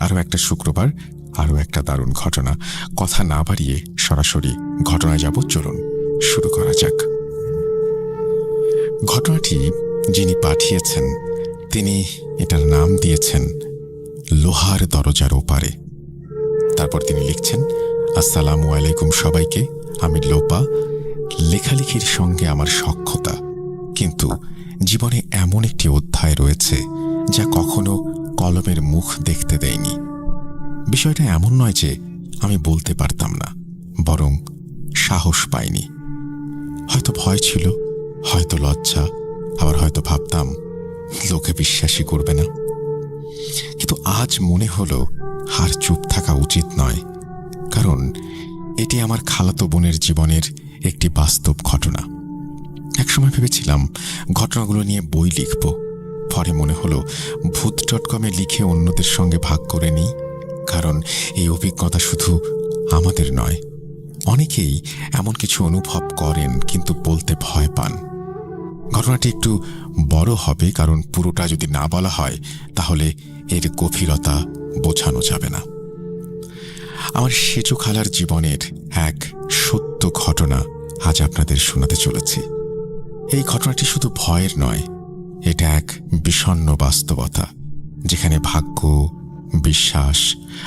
আরও একটা শুক্রবার, আরও একটা দারুণ ঘটনা। কথা না বাড়িয়ে সরাসরি ঘটনায় যাব, চলুন শুরু করা যাক। ঘটনাটি যিনি পাঠিয়েছেন তিনি এটার নাম দিয়েছেন লোহার দরজার ওপারে। তারপর তিনি লিখছেন, আসসালামু আলাইকুম সবাইকে, আমি লোপা। লেখালেখির সঙ্গে আমার সখ্যতা, কিন্তু জীবনে এমন একটি অধ্যায় রয়েছে যা কখনো কলমের মুখ দেখতে দেয়নি। বিষয়টা এমন নয় যে আমি বলতে পারতাম না, বরং সাহস পাইনি। হয়তো ভয় ছিল, হয়তো লজ্জা, আবার হয়তো ভাবতাম লোকে বিশ্বাসই করবে না। কিন্তু আজ মনে হলো আর চুপ থাকা উচিত নয়, কারণ এটি আমার খালাতো বোনের জীবনের একটি বাস্তব ঘটনা। একসময় ভেবেছিলাম ঘটনাগুলো নিয়ে বই লিখব, পরে মনে হলো ভূত.com লিখে অন্যদের সঙ্গে ভাগ করে নিই, কারণ এই অভিজ্ঞতা শুধু আমাদের নয়, অনেকেই এমন কিছু অনুভব করেন কিন্তু বলতে ভয় পান। ঘটনাটি একটু বড় হবে, কারণ পুরোটা যদি না বলা হয় তাহলে এর গভীরতা বোঝানো যাবে না। আমার সেজু খালার জীবনের এক সত্য ঘটনা আজ আপনাদের শোনাতে চলেছি। এই ঘটনাটি শুধু ভয়ের নয়, এটা এক বিষণ্ণ বাস্তবতা, যেখানে ভাগ্য, বিশ্বাস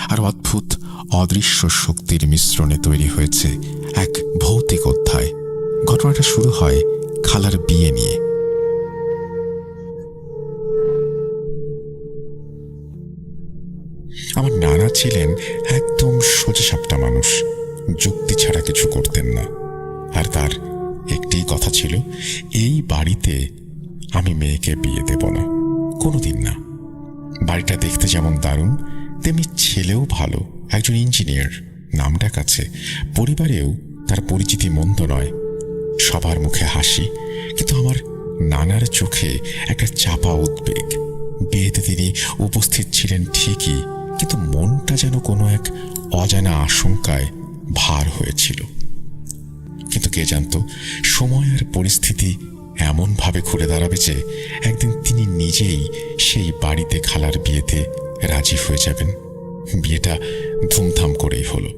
আর অদ্ভুত অদৃশ্য শক্তির মিশ্রণে তৈরি হয়েছে এক ভৌতিক অধ্যায়। ঘটনাটা শুরু হয় খালার বিয়ে নিয়ে। আমার নানা ছিলেন একদম সোজাসাপটা মানুষ, যুক্তি ছাড়া কিছু করতেন না। আর তার একটি কথা ছিল, এই বাড়িতে আমি মেয়েকে বিয়ে দেব না, কোনোদিন না। বাড়িটা দেখতে যেমন দারুণ, তেমনি ছেলেও ভালো, একজন ইঞ্জিনিয়ার, নামডাক আছে, পরিবারেও তার পরিচিতি মন্দ নয়, সবার মুখে হাসি। কিন্তু আমার নানার চোখে একটা চাপা উদ্বেগ। বিয়েতে তিনি উপস্থিত ছিলেন ঠিকই, কিন্তু মনটা যেন কোনো এক অজানা আশঙ্কায় ভার হয়েছিল। কিন্তু কে জানত, সময় আর পরিস্থিতি এমনভাবে ঘুরে দাঁড়াবে যে একদিন তিনি নিজেই সেই বাড়িতে খালার বিয়েতে রাজি হয়ে যাবেন। বিয়েটা ধুমধাম করেই হলো।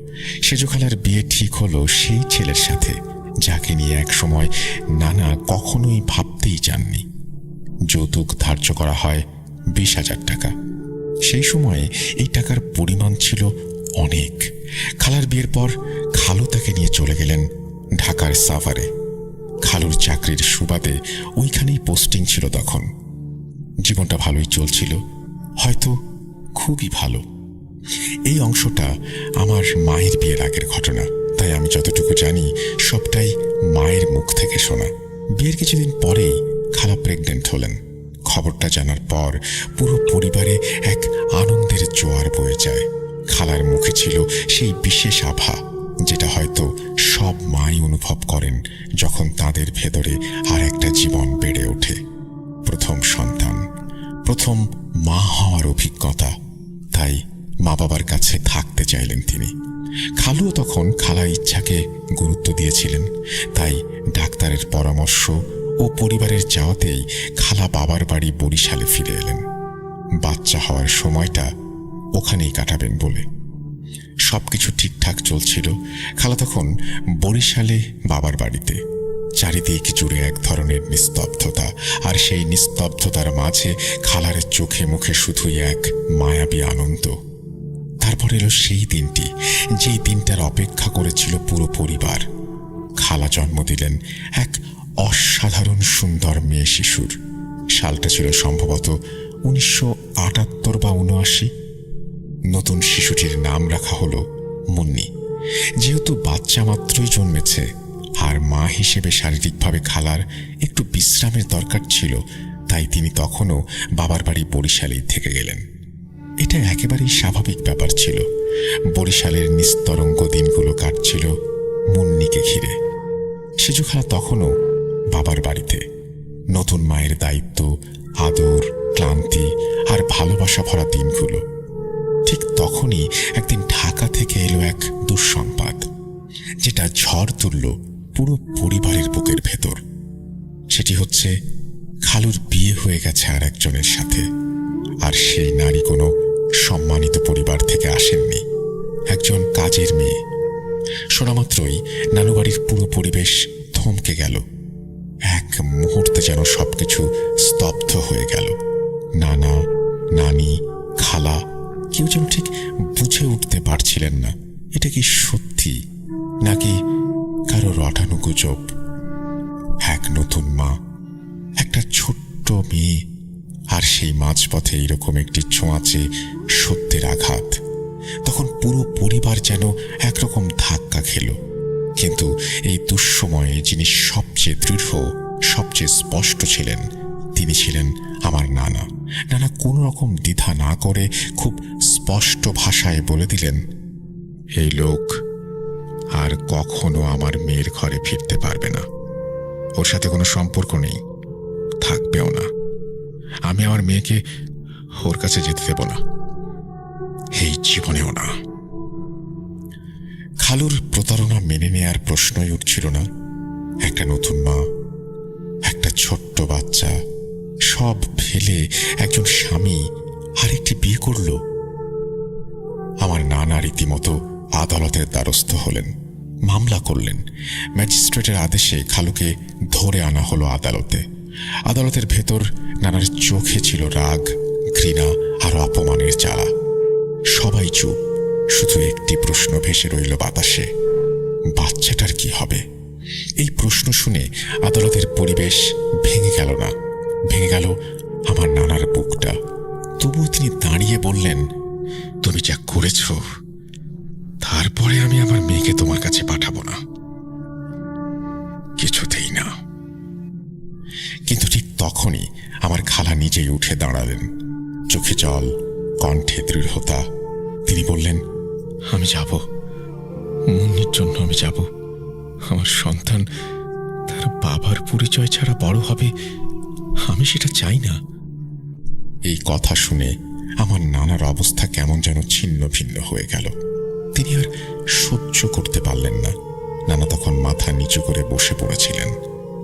সেজু খালার বিয়ে ঠিক হলো সেই ছেলের সাথে যাকে নিয়ে এক সময় নানা কখনোই ভাবতেই চাননি। যৌতুক ধার্য করা হয় 20,000 টাকা। সেই সময়ে এই টাকার পরিমাণ ছিল অনেক। খালার বিয়ের পর খালু তাকে নিয়ে চলে গেলেন ঢাকার সাভারে। খালুর চাকরির সুবাদে ওইখানেই পোস্টিং ছিল তখন। জীবনটা ভালোই চলছিল, হয়তো খুবই ভালো। এই অংশটা আমার মায়ের বিয়ের আগের ঘটনা, তাই আমি যতটুকু জানি সবটাই মায়ের মুখ থেকে শোনা। বিয়ের কিছুদিন পরেই খালা প্রেগনেন্ট হলেন। খবরটা জানার পর পুরো পরিবারে এক আনন্দের জোয়ার বয়ে যায়। খালার মুখে ছিল সেই বিশেষ আভা, যেটা হয়তো সব মাই অনুভব করেন যখন তাদের ভেতরে আর একটা জীবন বেড়ে ওঠে। প্রথম সন্তান, প্রথম মা হওয়ার অভিজ্ঞতা, তাই মা বাবার কাছে থাকতে চাইলেন তিনি। খালুও তখন খালার ইচ্ছাকে গুরুত্ব দিয়েছিলেন, তাই ডাক্তারের পরামর্শ ও পরিবারের চাওয়াতেই খালা বাবার বাড়ি বরিশালে ফিরে এলেন, বাচ্চা হওয়ার সময়টা ওখানেই কাটাবেন বলে। সবকিছু ঠিকঠাক চলছিল। খালা তখন বরিশালে বাবার বাড়িতে। চারিদিক জুড়ে এক ধরনের নিস্তব্ধতা, আর সেই নিস্তব্ধতার মাঝে খালার চোখে মুখে শুধুই এক মায়াবী আনন্দ। তারপর এলো সেই দিনটি, যেই দিনটার অপেক্ষা করেছিল পুরো পরিবার। খালা জন্ম দিলেন এক অসাধারণ সুন্দর মেয়ে শিশুর। সালটা ছিল সম্ভবত 1978 বা 79। নতুন শিশুটির নাম রাখা হলো মুন্নি। যেহেতু বাচ্চা মাত্রই জন্মেছে আর মা হিসেবে শারীরিকভাবে খালার একটু বিশ্রামের দরকার ছিল, তাই তিনি তখনও বাবার বাড়ি বরিশালেই থেকে গেলেন। এটা একেবারেই স্বাভাবিক ব্যাপার ছিল। বরিশালের নিস্তরঙ্গ দিনগুলো কাটছিল মুন্নিকে ঘিরে। সেজু খালা তখনও বাবার বাড়িতে। নতুন মায়ের দায়িত্ব, আদর, ক্লান্তি আর ভালোবাসা ভরা দিনগুলো। ঠিক তখনই একদিন ঢাকা থেকে এলো এক দুঃসংবাদ, যেটা ঝড় তুলল পুরো পরিবারের বুকের ভেতর। সেটি হচ্ছে খালুর বিয়ে হয়ে গেছে আর একজনের সাথে। আর সেই নারী কোনো সম্মানিত পরিবার থেকে আসেননি, একজন কাজের মেয়ে। শোনামাত্রই নানুবাড়ির পুরো পরিবেশ থমকে গেল। এক মুহূর্তে যেন সবকিছু স্তব্ধ হয়ে গেল। নানা, নানি, খালা কেউ যেন ঠিক বুঝে উঠতে পারছিলেন না এটা কি সত্যি নাকি কারো রটানো গুজব। এক নতুন মা, একটা ছোট্ট মেয়ে, আর সেই মাঝপথে এরকম একটি ছোঁয়াচে সত্যের আঘাত। তখন পুরো পরিবার যেন একরকম ধাক্কা খেল। কিন্তু এই দুঃসময়ে যিনি সবচেয়ে দৃঢ়, সবচেয়ে স্পষ্ট ছিলেন, তিনি ছিলেন আমার নানা। নানা কোনো রকম দ্বিধা না করে খুব স্পষ্ট ভাষায় বলে দিলেন, এই লোক আর কখনো আমার মেয়ের ঘরে ফিরতে পারবে না। ওর সাথে কোনো সম্পর্ক নেই, থাকবেও না। আমি আমার মেয়েকে ওর কাছে যেতে দেব না, এই জীবনেও না। খালুর প্রতারণা মেনে নেয়ার প্রশ্নই উঠছিল না। একটা নতুন মা, একটা ছোট্ট বাচ্চা, সব ফেলে একজন স্বামী আরেকটি বিয়ে করল। আমার নানা রীতিমতো আদালতের দ্বারস্থ হলেন, মামলা করলেন। ম্যাজিস্ট্রেটের আদেশে খালুকে ধরে আনা হলো আদালতে। আদালতের ভেতর নানার চোখে ছিল রাগ, ঘৃণা আর অপমানের জ্বালা। সবাই চুপ, শুধু একটি প্রশ্ন ভেসে রইল বাতাসে, বাচ্চাটার কি হবে? এই প্রশ্ন শুনে আদালতের পরিবেশ ভেঙে গেল না, ভেঙে গেল আমার নানার বুকটা। তবুও তিনি দাঁড়িয়ে বললেন, তুমি যা করেছ, তারপরে আমি আমার মেয়েকে তোমার কাছে পাঠাবো না, কিছুতেই না। কিন্তু ঠিক তখনই আমার খালা নিজেই উঠে দাঁড়ালেন, চোখে জল, কণ্ঠে দৃঢ়তা। তিনি বললেন, আমি যাব, মুন্নির জন্য আমি যাব। আমার সন্তান তার বাবার পরিচয় ছাড়া বড় হবে, আমি সেটা চাই না। এই কথা শুনে আমার নানার অবস্থা কেমন যেন ছিন্ন ভিন্ন হয়ে গেল। তিনি আর সহ্য করতে পারলেন না। নানা তখন মাথা নিচু করে বসে পড়েছিলেন।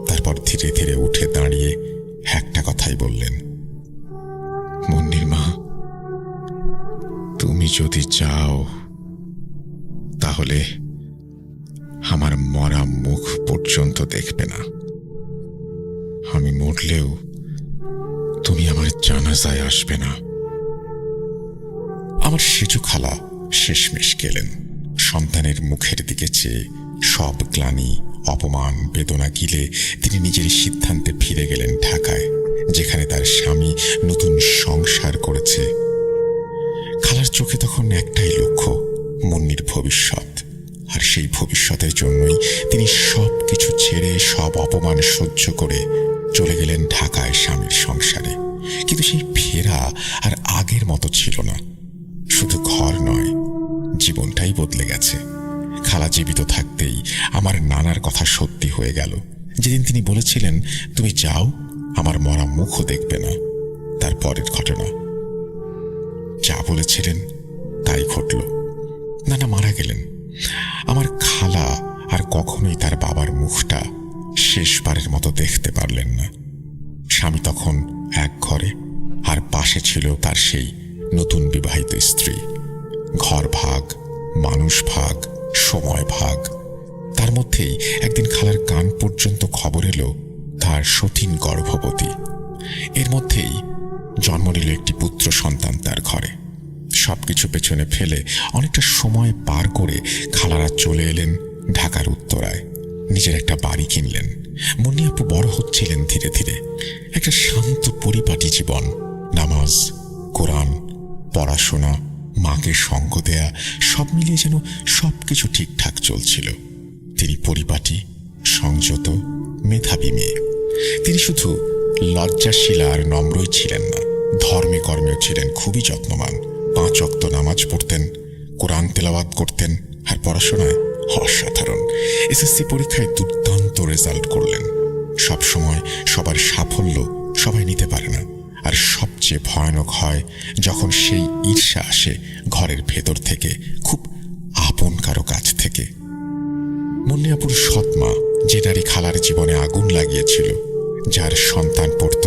তারপর ধীরে ধীরে উঠে দাঁড়িয়ে একটা কথাই বললেন, মুন্নির মা, তুমি যদি চাও তাহলে আমার মরা মুখ পর্যন্ত দেখবে না। আমি মরলেও তুমি আমার জানাজায় আসবে না। আমার সেজু খালা শেষমেশ গেলেন। সন্তানের মুখের দিকে চেয়ে সব গ্লানি, অপমান, বেদনা গিলে তিনি নিজের সিদ্ধান্তে ফিরে গেলেন ঢাকায়, যেখানে তার স্বামী নতুন সংসার করেছে। খালার চোখে তখন একটাই লক্ষ্য, মুন্নির ভবিষ্যৎ। আর সেই ভবিষ্যতের জন্যই তিনি সব কিছু ছেড়ে, সব অপমান সহ্য করে চলে গেলেন ঢাকায় স্বামীর সংসারে। কিন্তু সেই ফেরা আর আগের মতো ছিল না। শুধু ঘর নয়, জীবনটাই বদলে গেছে। খালা জীবিত থাকতেই আমার নানার কথা সত্যি হয়ে গেল। যেদিন তিনি বলেছিলেন, তুমি যাও, আমার মরা মুখও দেখবে না, তার পরের ঘটনা। যা বলেছিলেন তাই ঘটল। নানা মারা গেলেন। আমার খালা আর কখনোই তার বাবার মুখটা শেষবারের মতো দেখতে পারলেন না। স্বামী তখন এক ঘরে, আর পাশে ছিল তার সেই নতুন বিবাহিত স্ত্রী। ঘর ভাগ, মানুষ ভাগ, সময় ভাগ। তার মধ্যেই একদিন খালার কান পর্যন্ত খবর এলো তার সতীন গর্ভবতী। এর মধ্যেই জন্ম নিল একটি পুত্র সন্তান তার ঘরে। সবকিছু পেছনে ফেলে অনেকটা সময় পার করে খালারা চলে এলেন ঢাকার উত্তরায়। নিজের একটা বাড়ি কিনলেন। মুন্নি আপু বড় হচ্ছিলেন ধীরে ধীরে। একটা শান্ত পরিপাটি জীবন, নামাজ, কোরআন, পড়াশোনা, মাকে সঙ্গ দেয়া, সব মিলিয়ে যেন সবকিছু ঠিকঠাক চলছিল। তিনি পরিপাটি, সংযত, মেধাবী মেয়ে। তিনি শুধু লজ্জাশীল আর নম্রই ছিলেন না, ধর্মে কর্মেও ছিলেন খুবই যত্নবান। 5 ওয়াক্ত নামাজ পড়তেন, কোরআন তেলাওয়াত করতেন, আর পড়াশোনায় অসাধারণ। এসএসসি পরীক্ষায় দুর্দান্ত রেজাল্ট করলেন। সবসময় সবার সাফল্য সবাই নিতে পারে না, আর সবচেয়ে ভয়ানক হয় যখন সেই ঈর্ষা আসে ঘরের ভেতর থেকে, খুব আপন কারো কাছ থেকে। মুন্নি আপুর সৎমা, যে নারী খালার জীবনে আগুন লাগিয়েছিল, যার সন্তান পড়ত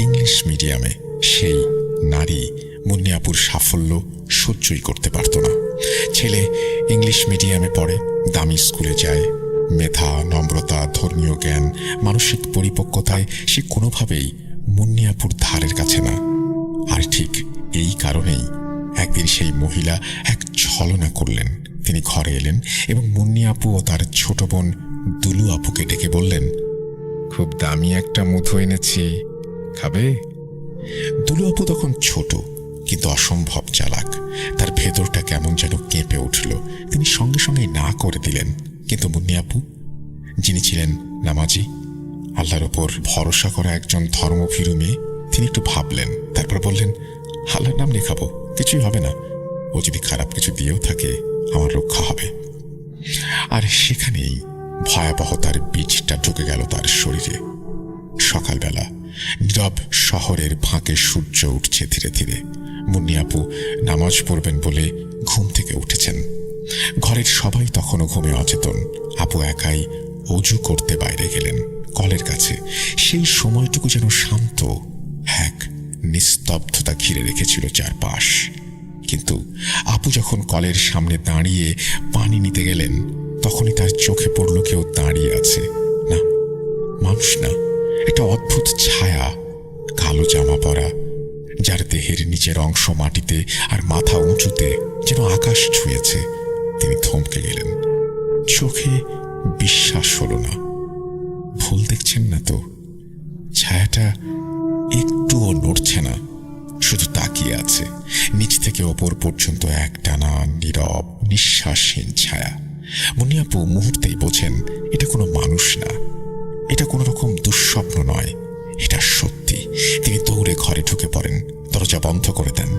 ইংলিশ মিডিয়ামে, সেই নারী মুন্নি আপুর সাফল্য সহ্যই করতে পারত না। ছেলে ইংলিশ মিডিয়ামে পড়ে, দামি স্কুলে যায়। মেধা, নম্রতা, ধর্মীয় জ্ঞান, মানসিক পরিপক্কতায় সে কোনোভাবেই মুন্নি আপুর ধারের কাছে না। আর ঠিক এই কারণেই একদিন সেই মহিলা এক ছলনা করলেন। তিনি ঘরে এলেন এবং মুন্নি আপু ও তার ছোট বোন দুলু আপুকে ডেকে বললেন, খুব দামি একটা মধু এনেছি, খাবে? দুলু আপু তখন ছোট কিন্তু অসম্ভব চালাক। তার ভেতরটা কেমন যেন কেঁপে উঠল। তিনি সঙ্গে সঙ্গে না করে দিলেন। কিন্তু মুন্নি আপু, যিনি ছিলেন নামাজি, আল্লাহর ওপর ভরসা করা একজন ধর্মভীরু মেয়ে, তিনি একটু ভাবলেন, তারপর বললেন, আল্লাহর নাম লেখাবো, কিছুই হবে না। ও যদি খারাপ কিছু দিয়েও থাকে আমার রক্ষা হবে। আর সেখানেই ভয়াবহতার বীজটা ঢুকে গেল তার শরীরে। সকালবেলা নীরব শহরের ফাঁকে সূর্য উঠছে ধীরে ধীরে। মুন্নি আপু নামাজ পড়বেন বলে ঘুম থেকে উঠেছেন। ঘরের সবাই তখনও ঘুমে অচেতন। আপু একাই অজু করতে বাইরে গেলেন কলের কাছে। সেই সময়টুকু যেন শান্ত, এক নিস্তব্ধতা ঘিরে রেখেছিল চারপাশ। কিন্তু আপু যখন কলের সামনে দাঁড়িয়ে পানি নিতে গেলেন, তখনই তার চোখে পড়ল কেউ দাঁড়িয়ে আছে। না, মানুষ না, একটা অদ্ভুত ছায়া, কালো জামা পরা, যার দেহের নিচের অংশ মাটিতে আর মাথা উঁচুতে, যেন আকাশ ছুঁয়েছে। তিনি থমকে গেলেন। চোখে বিশ্বাস হলো না। ভুল দেখছেন না তো? ছায়াটা একটুও নড়ছে না, শুধু তাকিয়ে আছে। নিচ থেকে ওপর পর্যন্ত একটানা নীরব নিঃশ্বাসহীন ছায়া। মুন্নি আপু মুহূর্তেই বোঝেন এটা কোনো মানুষ না, এটা কোনো রকম দুঃস্বপ্ন নয়, এটা সত্যি। তিনি দৌড়ে ঘরে ঢুকে পড়েন, দরজা বন্ধ করে দেন।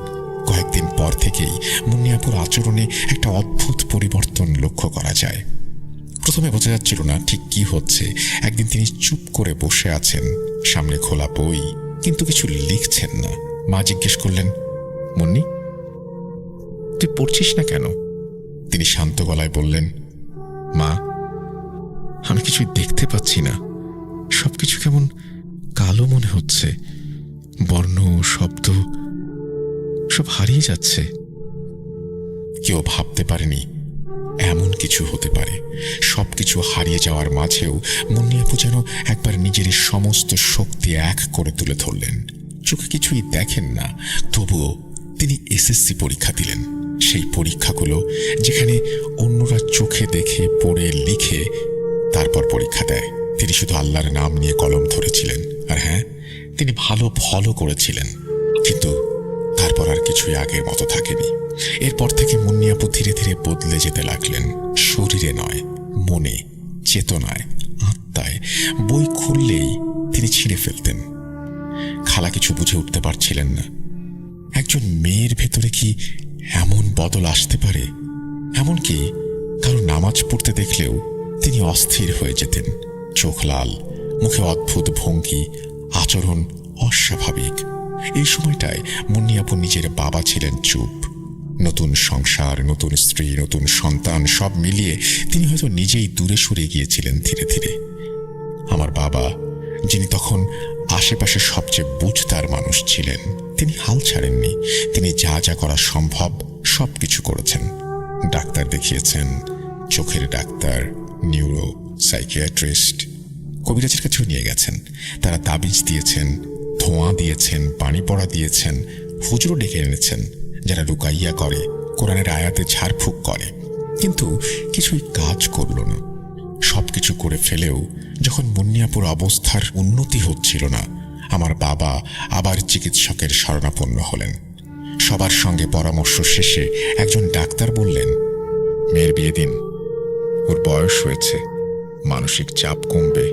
কয়েকদিন পর থেকেই মুন্নি আপুর আচরণে একটা অদ্ভুত পরিবর্তন লক্ষ্য করা যায়। প্রথমে বোঝা যাচ্ছিল না ঠিক কি হচ্ছে। একদিন তিনি চুপ করে বসে আছেন, সামনে খোলা বই, কিন্তু কিছু লিখছেন না। মা জিজ্ঞেস করলেন, মুন্নি, তুই পড়ছিস না কেন? তিনি শান্ত গলায় বললেন, মা, আমি কিছুই দেখতে পাচ্ছি না, সবকিছু কেমন কালো মনে হচ্ছে, বর্ণ শব্দ সব হারিয়ে যাচ্ছে। কেউ ভাবতে পারেনি এমন কিছু হতে পারে। সবকিছু হারিয়ে যাওয়ার মাঝেও মুন্নি আপু যেন একবার নিজের সমস্ত শক্তি এক করে তুলে ধরলেন। চোখে কিছুই দেখেন না, তবুও তিনি এসএসসি পরীক্ষা দিলেন। সেই পরীক্ষাগুলো যেখানে অন্যরা চোখে দেখে, পড়ে, লিখে তারপর পরীক্ষা দেয়, তিনি শুধু আল্লাহর নাম নিয়ে কলম ধরেছিলেন। আর হ্যাঁ, তিনি ভালো ফলও করেছিলেন। কিন্তু তারপর আর কিছুই আগের মতো থাকেনি। এরপর থেকে মুন্নি আপু ধীরে ধীরে বদলে যেতে লাগলেন। শরীরে নয়, মনে, চেতনায়, আত্মায়। বই খুললেই তিনি ছিঁড়ে ফেলতেন। খালা কিছু বুঝে উঠতে পারছিলেন না। একজন মেয়ের ভেতরে কি এমন বদল আসতে পারে? এমনকি কারো নামাজ পড়তে দেখলেও তিনি অস্থির হয়ে যেতেন। চোখ লাল, মুখে অদ্ভুত ভঙ্গি, আচরণ অস্বাভাবিক। এই সময়টায় মুন্নি আপু নিজের বাবা ছিলেন চুপ। নতুন সংসার, নতুন স্ত্রী, নতুন সন্তান, সব মিলিয়ে তিনি হয়তো নিজেই দূরে সরে গিয়েছিলেন ধীরে ধীরে। আমার বাবা, যিনি তখন আশেপাশে সবচেয়ে বুঝতার মানুষ ছিলেন, তিনি হাল ছাড়েননি। তিনি যা যা করা সম্ভব সবকিছু করেছেন। ডাক্তার দেখিয়েছেন, চোখের ডাক্তার, নিউরো, সাইকিয়াট্রিস্ট, কবিরাজের কাছেও নিয়ে গেছেন। তারা তাবিজ দিয়েছেন, ধোঁয়া দিয়েছেন, পানি পড়া দিয়েছেন, হুজুরও ডেকে এনেছেন যারা রুকাইয়া করে, কোরআনের আয়াতে ঝাড়ফুঁক করে। কিন্তু কিছুই কাজ করল না। সবকিছু করে ফেলেও যখন মুন্নি আপুর অবস্থার উন্নতি হচ্ছিল না, আমার বাবা আবার চিকিৎসকের শরণাপন্ন হলেন। সবার সঙ্গে পরামর্শ শেষে একজন ডাক্তার বললেন, মেয়ের বিয়ে দিন, ওর বয়স হয়েছে, মানসিক চাপ কমবে,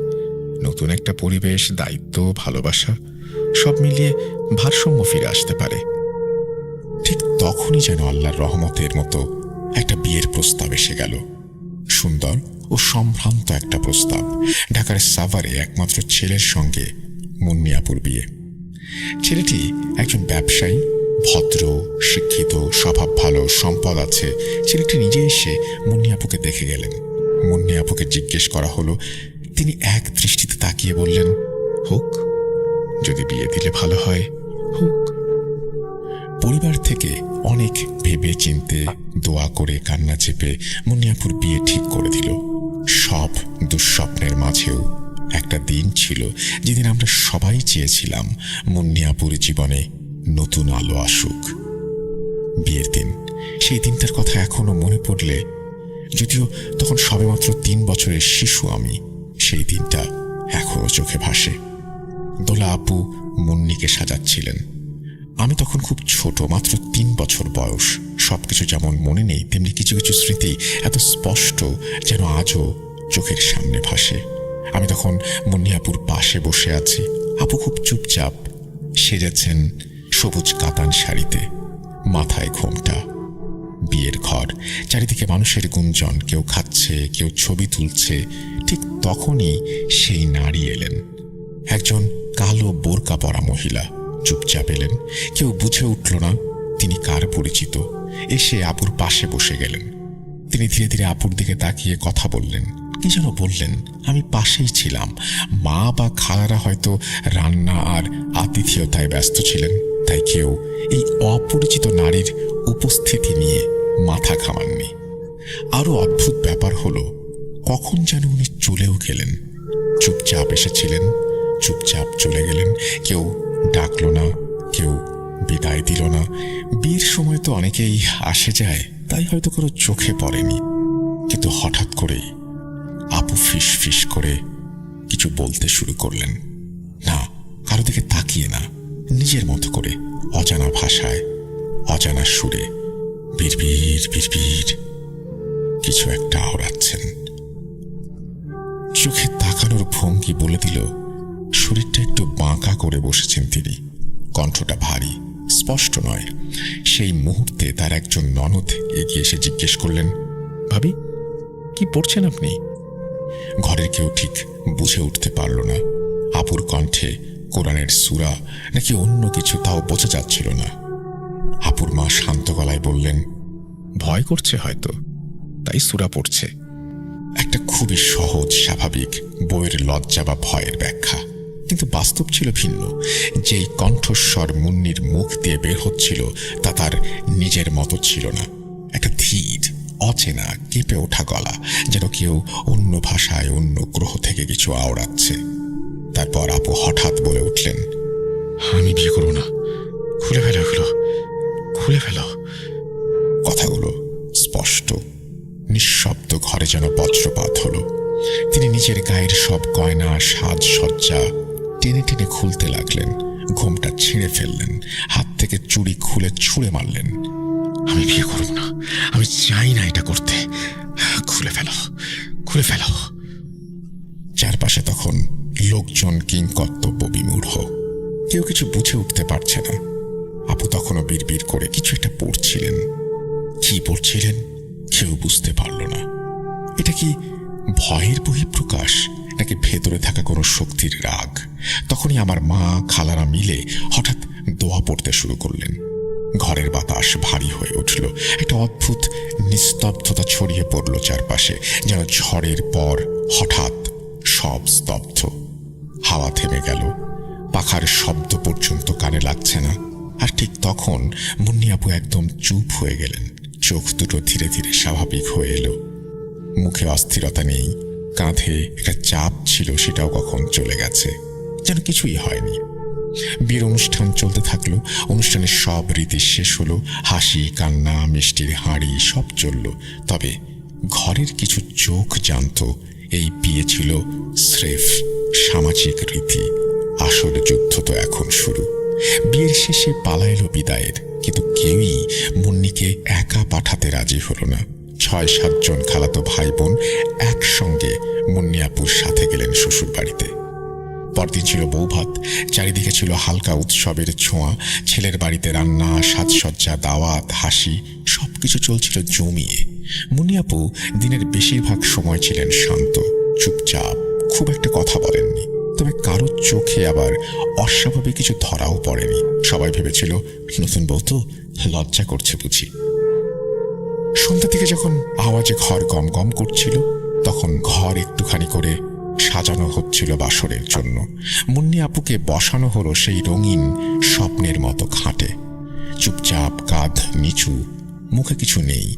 নতুন একটা পরিবেশ, দায়িত্ব, ভালোবাসা সব মিলিয়ে ভারসাম্য ফিরে আসতে পারে। ঠিক তখনই যেন আল্লাহর রহমতের মতো একটা বিয়ের প্রস্তাব এসে গেল। সুন্দর ও সম্ভ্রান্ত একটা প্রস্তাব। ঢাকার সাভারে একমাত্র ছেলের সঙ্গে মুন্নি আপুর বিয়ে। ছেলেটি একজন ব্যবসায়ী, ভদ্র, শিক্ষিত, স্বভাব ভালো, সম্পদ আছে। ছেলেটি নিজে এসে মুন্নি আপুকে দেখে গেলেন। মুন্নি আপুকে জিজ্ঞেস করা হলো, তিনি এক দৃষ্টিতে তাকিয়ে বললেন, হোক, যদি বিয়ে দিলে ভালো হয় হোক। পরিবার থেকে অনেক ভেবে চিনতে দোয়া করে কান্না চেপে মুন্নিয়াপুর বিয়ে ঠিক করে দিল। সব দুঃস্বপ্নের মাঝেও একটা দিন ছিল যেদিন আমরা সবাই চেয়েছিলাম মুন্নিয়াপুর জীবনে নতুন আলো আসুক। বিয়ের দিন, সেই দিনটার কথা এখনো মনে পড়লে, যদিও তখন সবেমাত্র 3 বছরের শিশু আমি, সেই দিনটা এখনো চোখে ভাসে। দোলা আপু মুন্নিকে সাজাচ্ছিলেন। আমি তখন খুব ছোট, মাত্র 3 বছর বয়স। সবকিছু যেমন মনে নেই, তেমনি কিছু কিছু স্মৃতি এত স্পষ্ট যেন আজও চোখের সামনে ভাসে। আমি তখন মুন্নিয়াপুর পাশে বসে আছি। আপু খুব চুপচাপ সেজেছেন সবুজ কাতান শাড়িতে, মাথায় ঘোমটা। বিয়ের ঘর, চারিদিকে মানুষের গুঞ্জন, কেউ খাচ্ছে, কেউ ছবি তুলছে। ঠিক তখনই সেই নারী এলেন, একজন কালো বোরকা পরা মহিলা। চুপচাপ এলেন, কেউ বুঝে উঠল না তিনি কার পরিচিত। এসে আপুর পাশে বসে গেলেন। তিনি ধীরে ধীরে আপুর দিকে তাকিয়ে কথা বললেন, কি যেন বললেন। আমি পাশেই ছিলাম। মা বা খালারা হয়তো রান্না আর আতিথেয়তায় ব্যস্ত ছিলেন, তাই কেউ এই অপরিচিত নারীর উপস্থিতি নিয়ে মাথা ঘামাননি। আরো অদ্ভুত ব্যাপার হলো, কখন যেন উনি চলেও গেলেন। চুপচাপ এসেছিলেন, চুপচাপ চলে গেলেন। কেউ ডাকলো না, কেউ বিদায় দিল না। বিয়ের সময় তো অনেকেই আসে যায়, তাই হয়তো কারো চোখে পড়েনি। কিন্তু হঠাৎ করেই আপু ফিস ফিস করে কিছু বলতে শুরু করলেন। না, কারো দিকে তাকিয়ে না, নিজের মতো করে, অজানা ভাষায়, অজানা সুরে বিড়বিড় বিড়বিড় কিছু একটা আওড়াচ্ছেন। চোখে তাকানোর ভঙ্গি বলে দিল, শরীরটা একটু বাঁকা করে বসেছেন তিনি। কণ্ঠটা ভারী, স্পষ্ট নয়। সেই মুহূর্তে তার একজন ননদ এগিয়ে এসে জিজ্ঞেস করলেন, ভাবি, কি পড়ছেন আপনি? ঘরের কেউ ঠিক বুঝে উঠতে পারল না আপুর কণ্ঠে কোরআনের সূরা নাকি অন্য কিছু, তাও বোঝা যাচ্ছিল না। আপুর মা শান্ত গলায় বললেন, ভয় করছে হয়তো, তাই সূরা পড়ছে। একটা খুবই সহজ, স্বাভাবিক বইয়ের লজ্জা বা ভয়ের ব্যাখ্যা, কিন্তু বাস্তব ছিল ভিন্ন। যেই কণ্ঠস্বর মুন্নির মুখ দিয়ে বের হচ্ছিল তা তার নিজের মতো ছিল না। একটা ধীর, অচেনা, কেঁপে ওঠা গলা, যেন কেউ অন্য ভাষায়, অন্য গ্রহ থেকে কিছু আওড়াচ্ছে। তারপর আপু হঠাৎ বলে উঠলেন, আমি বিয়ে করব না, খুলে ফেলো এগুলো, খুলে ফেলো। কথাগুলো স্পষ্ট, নিঃশব্দ। ঘরে যেন বজ্রপাত হলো। তিনি নিজের গায়ের সব গয়না, সাজসজ্জা টেনে টেনে খুলতে লাগলেন। ঘোমটা ছিঁড়ে ফেললেন, হাত থেকে চুড়ি খুলে ছুঁড়ে মারলেন। আমি বিয়ে করব না, আমি চাই না এটা করতে, খুলে ফেলো, খুলে ফেলো। চারপাশে তখন লোকজন কিংকর্তব্য বিমূঢ়, কেউ কিছু বুঝে উঠতে পারছে না। আপু তখনও বিড়বিড় করে কিছু একটা পড়ছিলেন। কি পড়ছিলেন কেউ বুঝতে পারল না। এটা কি ভয়ের বহিঃপ্রকাশ, নাকি ভেতরে থাকা কোনো শক্তির রাগ? তখনই আমার মা, খালারা মিলে হঠাৎ দোয়া পড়তে শুরু করলেন। ঘরের বাতাস ভারী হয়ে উঠল। একটা অদ্ভুত নিস্তব্ধতা ছড়িয়ে পড়ল চারপাশে, যেন ঝড়ের পর হঠাৎ সব স্তব্ধ। হাওয়া থেমে গেল, পাখার শব্দ পর্যন্ত কানে লাগছে না। আর ঠিক তখন মুন্নি আপু একদম চুপ হয়ে গেলেন। চোখ দুটো ধীরে ধীরে স্বাভাবিক হয়ে এলো। মুখে অস্থিরতা নেই, কাঁধে একটা চাপ ছিল, সেটাও কখন চলে গেছে, যেন কিছুই হয়নি। বিয়ের অনুষ্ঠান চলতে থাকলো। অনুষ্ঠানের সব রীতি শেষ হলো। হাসি, কান্না, মিষ্টির হাঁড়ি সব চলল। তবে ঘরের কিছু চোখ জানত এই বিয়ে ছিল স্রেফ সামাজিক রীতি। আসল যুদ্ধ তো এখন শুরু। বিয়ের শেষে পালা এলো বিদায়ের, কিন্তু কেউই মুন্নিকে একা পাঠাতে রাজি হলো না। 6-7 জন খালাতো ভাই বোন একসঙ্গে মুন্নি আপুর সাথে গেলেন শ্বশুর বাড়িতে। পরদিন ছিল বৌভাত। চারিদিকে ছিল হালকা উৎসবের ছোঁয়া। ছেলের বাড়িতে রান্না, সাজসজ্জা, দাওয়াত, হাসি সবকিছু চলছিল জমিয়ে। মুন্নি আপু দিনের বেশিরভাগ সময় ছিলেন শান্ত, চুপচাপ, খুব একটা কথা বলেননি। তবে কারোর চোখে আবার অস্বাভাবিক কিছু ধরাও পড়েনি। সবাই ভেবেছিল নতুন বউ তো, লজ্জা করছে বুঝি। সন্ধ্যা থেকে যখন আওয়াজে ঘর গম গম করছিল, তখন ঘর একটুখানি করে সাজানো হচ্ছিল বাসরের জন্য। মুন্নি আপুকে বসানো হলো সেই রঙিন স্বপ্নের মতো খাটে। চুপচাপ, কাঁধ নিচু, মুখে কিছু নেই।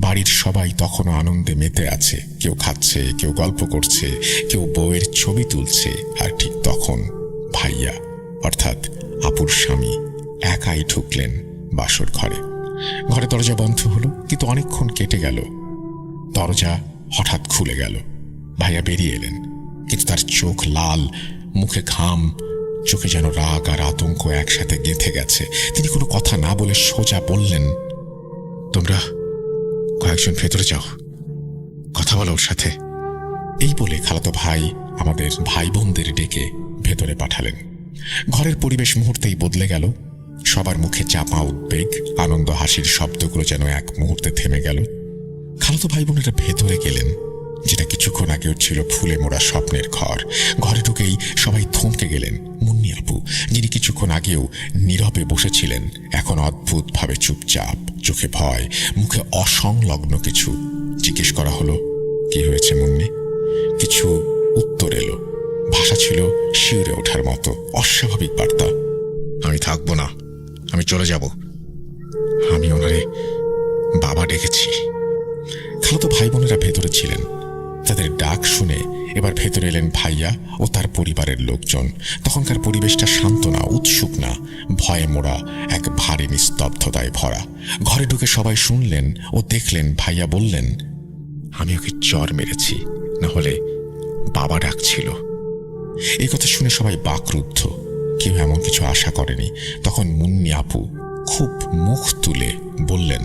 বাড়ির সবাই তখনও আনন্দে মেতে আছে। কেউ খাচ্ছে, কেউ গল্প করছে, কেউ বউয়ের ছবি তুলছে। আর ঠিক তখন ভাইয়া অর্থাৎ আপুর স্বামী একাই ঢুকলেন বাসর ঘরে। ঘরে দরজা বন্ধ হলো, কিন্তু অনেকক্ষণ কেটে গেল। দরজা হঠাৎ খুলে গেল। ভাইয়া বেরিয়ে এলেন, কিন্তু তার চোখ লাল, মুখে ঘাম, চোখে যেন রাগ আর আতঙ্ক একসাথে গেঁথে গেছে। তিনি কোনো কথা না বলে সোজা বললেন, তোমরা কয়েকজন ভেতরে যাও, কথা বলো ওর সাথে। এই বলে খালাতো ভাই আমাদের ভাই বোনদের ডেকে ভেতরে পাঠালেন। ঘরের পরিবেশ মুহূর্তেই বদলে গেল। সবার মুখে চাপা উদ্বেগ, আনন্দ, হাসির শব্দগুলো যেন এক মুহূর্তে থেমে গেল। খালাতো ভাই বোনেরা ভেতরে গেলেন, যেটা কিছুক্ষণ আগেও ছিল ফুলে মোড়া স্বপ্নের ঘর। ঘরে ঢুকেই সবাই থমকে গেলেন। মুন্নি আপু, যিনি কিছুক্ষণ আগেও নীরবে বসেছিলেন, এখন অদ্ভুতভাবে চুপচাপ, চোখে ভয়, মুখে অসংলগ্ন কিছু। জিজ্ঞেস করা হলো, কি হয়েছে মুন্নি? কিছু উত্তর এলো। ভাষা ছিল শিউরে ওঠার মতো, অস্বাভাবিক বার্তা। আমি থাকবো না, আমি চলে যাব। আমি ওনারে বাবা ডেকেছি। খালাতো ভাই বোনেরা ভেতরে ছিলেন। তাদের ডাক শুনে এবার ভেতরে এলেন ভাইয়া ও তার পরিবারের লোকজন। তখনকার পরিবেশটা শান্ত না, উৎসুক না, ভয়ে মোড়া, এক ভারী নিস্তব্ধতায় ভরা। ঘরে ঢুকে সবাই শুনলেন ও দেখলেন ভাইয়া বললেন, আমি ওকে চর মেরেছি, না হলে বাবা ডাকছিল। এই কথা শুনে সবাই বাকরুদ্ধ। কেউ এমন কিছু আশা করেনি। তখন মুন্নি আপু খুব মুখ তুলে বললেন,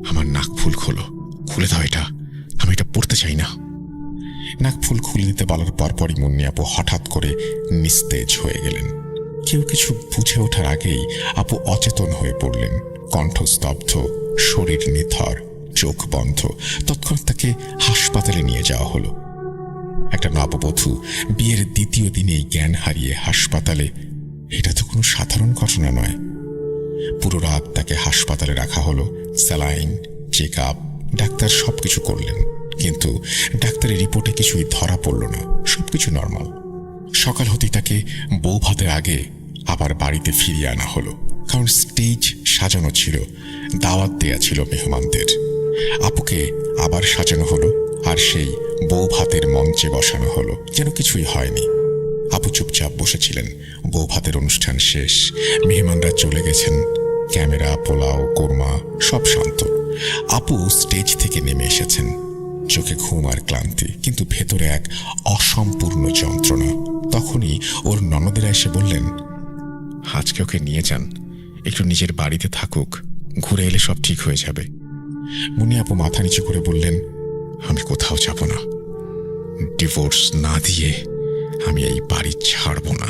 আমার নাক ফুল খোলো, খুলে দাও এটা, আমি এটা পড়তে চাই না। নাক ফুল খুলে দিতে বলার পরপরই মুন্নি আপু হঠাৎ করে নিস্তেজ হয়ে গেলেন। কেউ কিছু বুঝে ওঠার আগেই আপু অচেতন হয়ে পড়লেন। কণ্ঠ স্তব্ধ, শরীর নিথর, চোখ বন্ধ। তৎক্ষণাৎ তাকে হাসপাতালে নিয়ে যাওয়া হলো। একটা নববধূ বিয়ের দ্বিতীয় দিনেই জ্ঞান হারিয়ে হাসপাতালে, এটা তো কোনো সাধারণ ঘটনা নয়। পুরো রাত তাকে হাসপাতালে রাখা হলো। স্যালাইন, চেক আপ, ডাক্তার সবকিছু করলেন, কিন্তু ডাক্তারের রিপোর্টে কিছুই ধরা পড়ল না। সবকিছু নর্মাল। সকাল হতেই তাকে বউ ভাতের আগে আবার বাড়িতে ফিরিয়ে আনা হলো, কারণ স্টেজ সাজানো ছিল, দাওয়াত দেয়া ছিল মেহমানদের। আপুকে আবার সাজানো হলো, আর সেই বউ ভাতের মঞ্চে বসানো হলো যেন কিছুই হয়নি। আপু চুপচাপ বসেছিলেন। বউ ভাতের অনুষ্ঠান শেষ, মেহমানরা চলে গেছেন। ক্যামেরা, পোলাও, কোরমা সব শান্ত। আপু স্টেজ থেকে নেমে এসেছেন। চোখে ঘুম আর ক্লান্তি, কিন্তু ভেতরে এক অসম্পূর্ণ যন্ত্রণা। তখনই ওর ননদেরা এসে বললেন, আজকে ওকে নিয়ে যান, একটু নিজের বাড়িতে থাকুক, ঘুরে এলে সব ঠিক হয়ে যাবে। মুন্নি আপু মাথা নিচু করে বললেন, আমি কোথাও যাব না, ডিভোর্স না দিয়ে আমি এই বাড়ি ছাড়ব না।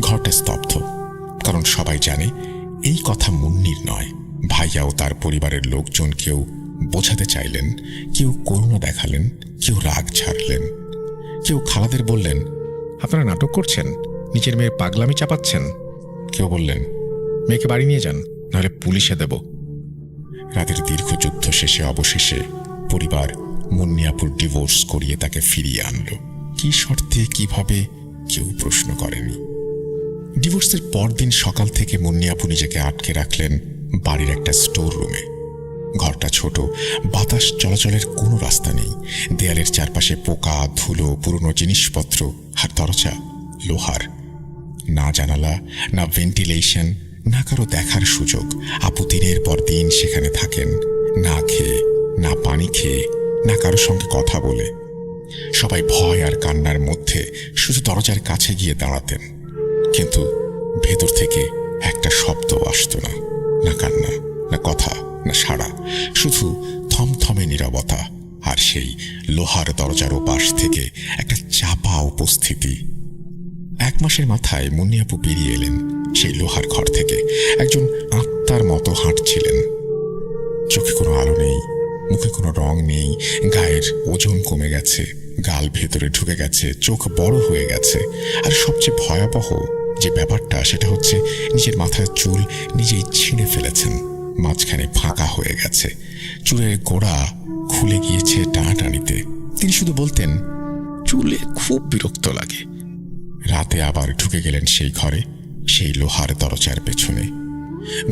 ঘরটা স্তব্ধ, কারণ সবাই জানে এই কথা মুন্নির নয়। ভাইয়া ও তার পরিবারের লোকজন কেউ বোঝাতে চাইলেন, কেউ করুণা দেখালেন, কেউ রাগ ছাড়লেন, কেউ খালাদের বললেন, আপনারা নাটক করছেন, নিজের মেয়ের পাগলামি চাপাচ্ছেন। কেউ বললেন, মেয়েকে বাড়ি নিয়ে যান, নাহলে পুলিশে দেব। রাতের দীর্ঘ যুদ্ধ শেষে অবশেষে পরিবার মুন্নি আপুর ডিভোর্স করিয়ে তাকে ফিরিয়ে আনলো। কি শর্তে, কিভাবে, কেউ প্রশ্ন করেনি। ডিভোর্সের পরদিন সকাল থেকে মুন্নি আপু নিজেকে আটকে রাখলেন বাড়ির একটা স্টোর রুমে। ঘরটা ছোট, বাতাস চলাচলের কোনো রাস্তা নেই। দেয়ালের চারপাশে পোকা, ধুলো, পুরনো জিনিসপত্র, আর দরজা লোহার। না জানালা, না ভেন্টিলেশন, না কারো দেখার সুযোগ। আপু দিনের পর দিন সেখানে থাকেন, না খেয়ে, না পানি খেয়ে, না কারো সঙ্গে কথা বলে। সবাই ভয় আর কান্নার মধ্যে শুধু দরজার কাছে গিয়ে দাঁড়াতেন, কিন্তু ভেতর থেকে একটা শব্দ আসতো না, না কান্না, না কথা, না সাড়া, শুধু থমথমে নীরবতা। আর সেই লোহার দরজার ওপাশ থেকে একটা চাপা উপস্থিতি। 1 মাসের মাথায় মুন্নি আপু বেরিয়ে এলেন সেই লোহার ঘর থেকে। একজন আত্মার মতো হাঁটছিলেন। চোখে কোনো আলো নেই, মুখে কোনো রং নেই, গায়ের ওজন কমে গেছে, গাল ভেতরে ঢুকে গেছে, চোখ বড় হয়ে গেছে। আর সবচেয়ে ভয়াবহ যে ব্যাপারটা, সেটা হচ্ছে নিজের মাথার চুল নিজেই ছিঁড়ে ফেলেছেন, মাঝখানে ফাঁকা হয়ে গেছে, চুলের গোড়া খুলে গিয়েছে টানাটানিতে। তিনি শুধু বলতেন, চুলে খুব বিরক্ত লাগে। রাতে আবার ঢুকে গেলেন সেই ঘরে, সেই লোহার দরজার পেছনে।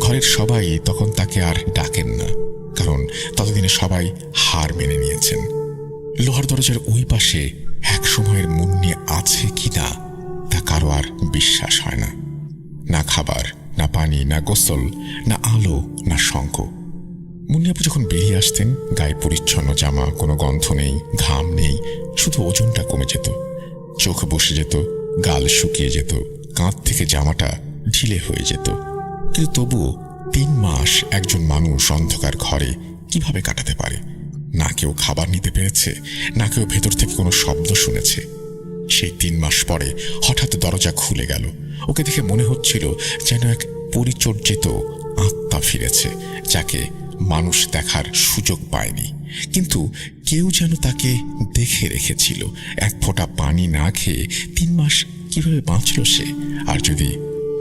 ঘরের সবাই তখন তাকে আর ডাকেন না, কারণ ততদিনে সবাই হার মেনে নিয়েছেন। লোহার দরজার ওই পাশে এক সময়ের মুন্নি আছে কি না তা কারো আর বিশ্বাস হয় না। না খাবার, না পানি, না গোসল, না আলো, না শঙ্খ। মুন্নিয়াপু যখন বেরিয়ে আসতেন, গায়ে পরিচ্ছন্ন জামা, কোনো গন্ধ নেই, ঘাম নেই, শুধু ওজনটা কমে যেত, চোখ বসে যেত, গাল শুকিয়ে যেত, কাঁধ থেকে জামাটা ঢিলে হয়ে যেত। কিন্তু তবুও 3 মাস একজন মানুষ অন্ধকার ঘরে কিভাবে কাটাতে পারে? না কেউ খাবার নিতে পেরেছে, না কেউ ভেতর থেকে কোনো শব্দ শুনেছে। সেই 3 মাস পরে হঠাৎ দরজা খুলে গেল। ওকে দেখে মনে হচ্ছিল যেন এক পরিচর্যিত আত্মা ফিরেছে, যাকে মানুষ দেখার সুযোগ পায়নি, কিন্তু কেউ যেন তাকে দেখে রেখেছিল। এক ফোঁটা পানি না খেয়ে 3 মাস কিভাবে বাঁচল সে? আর যদি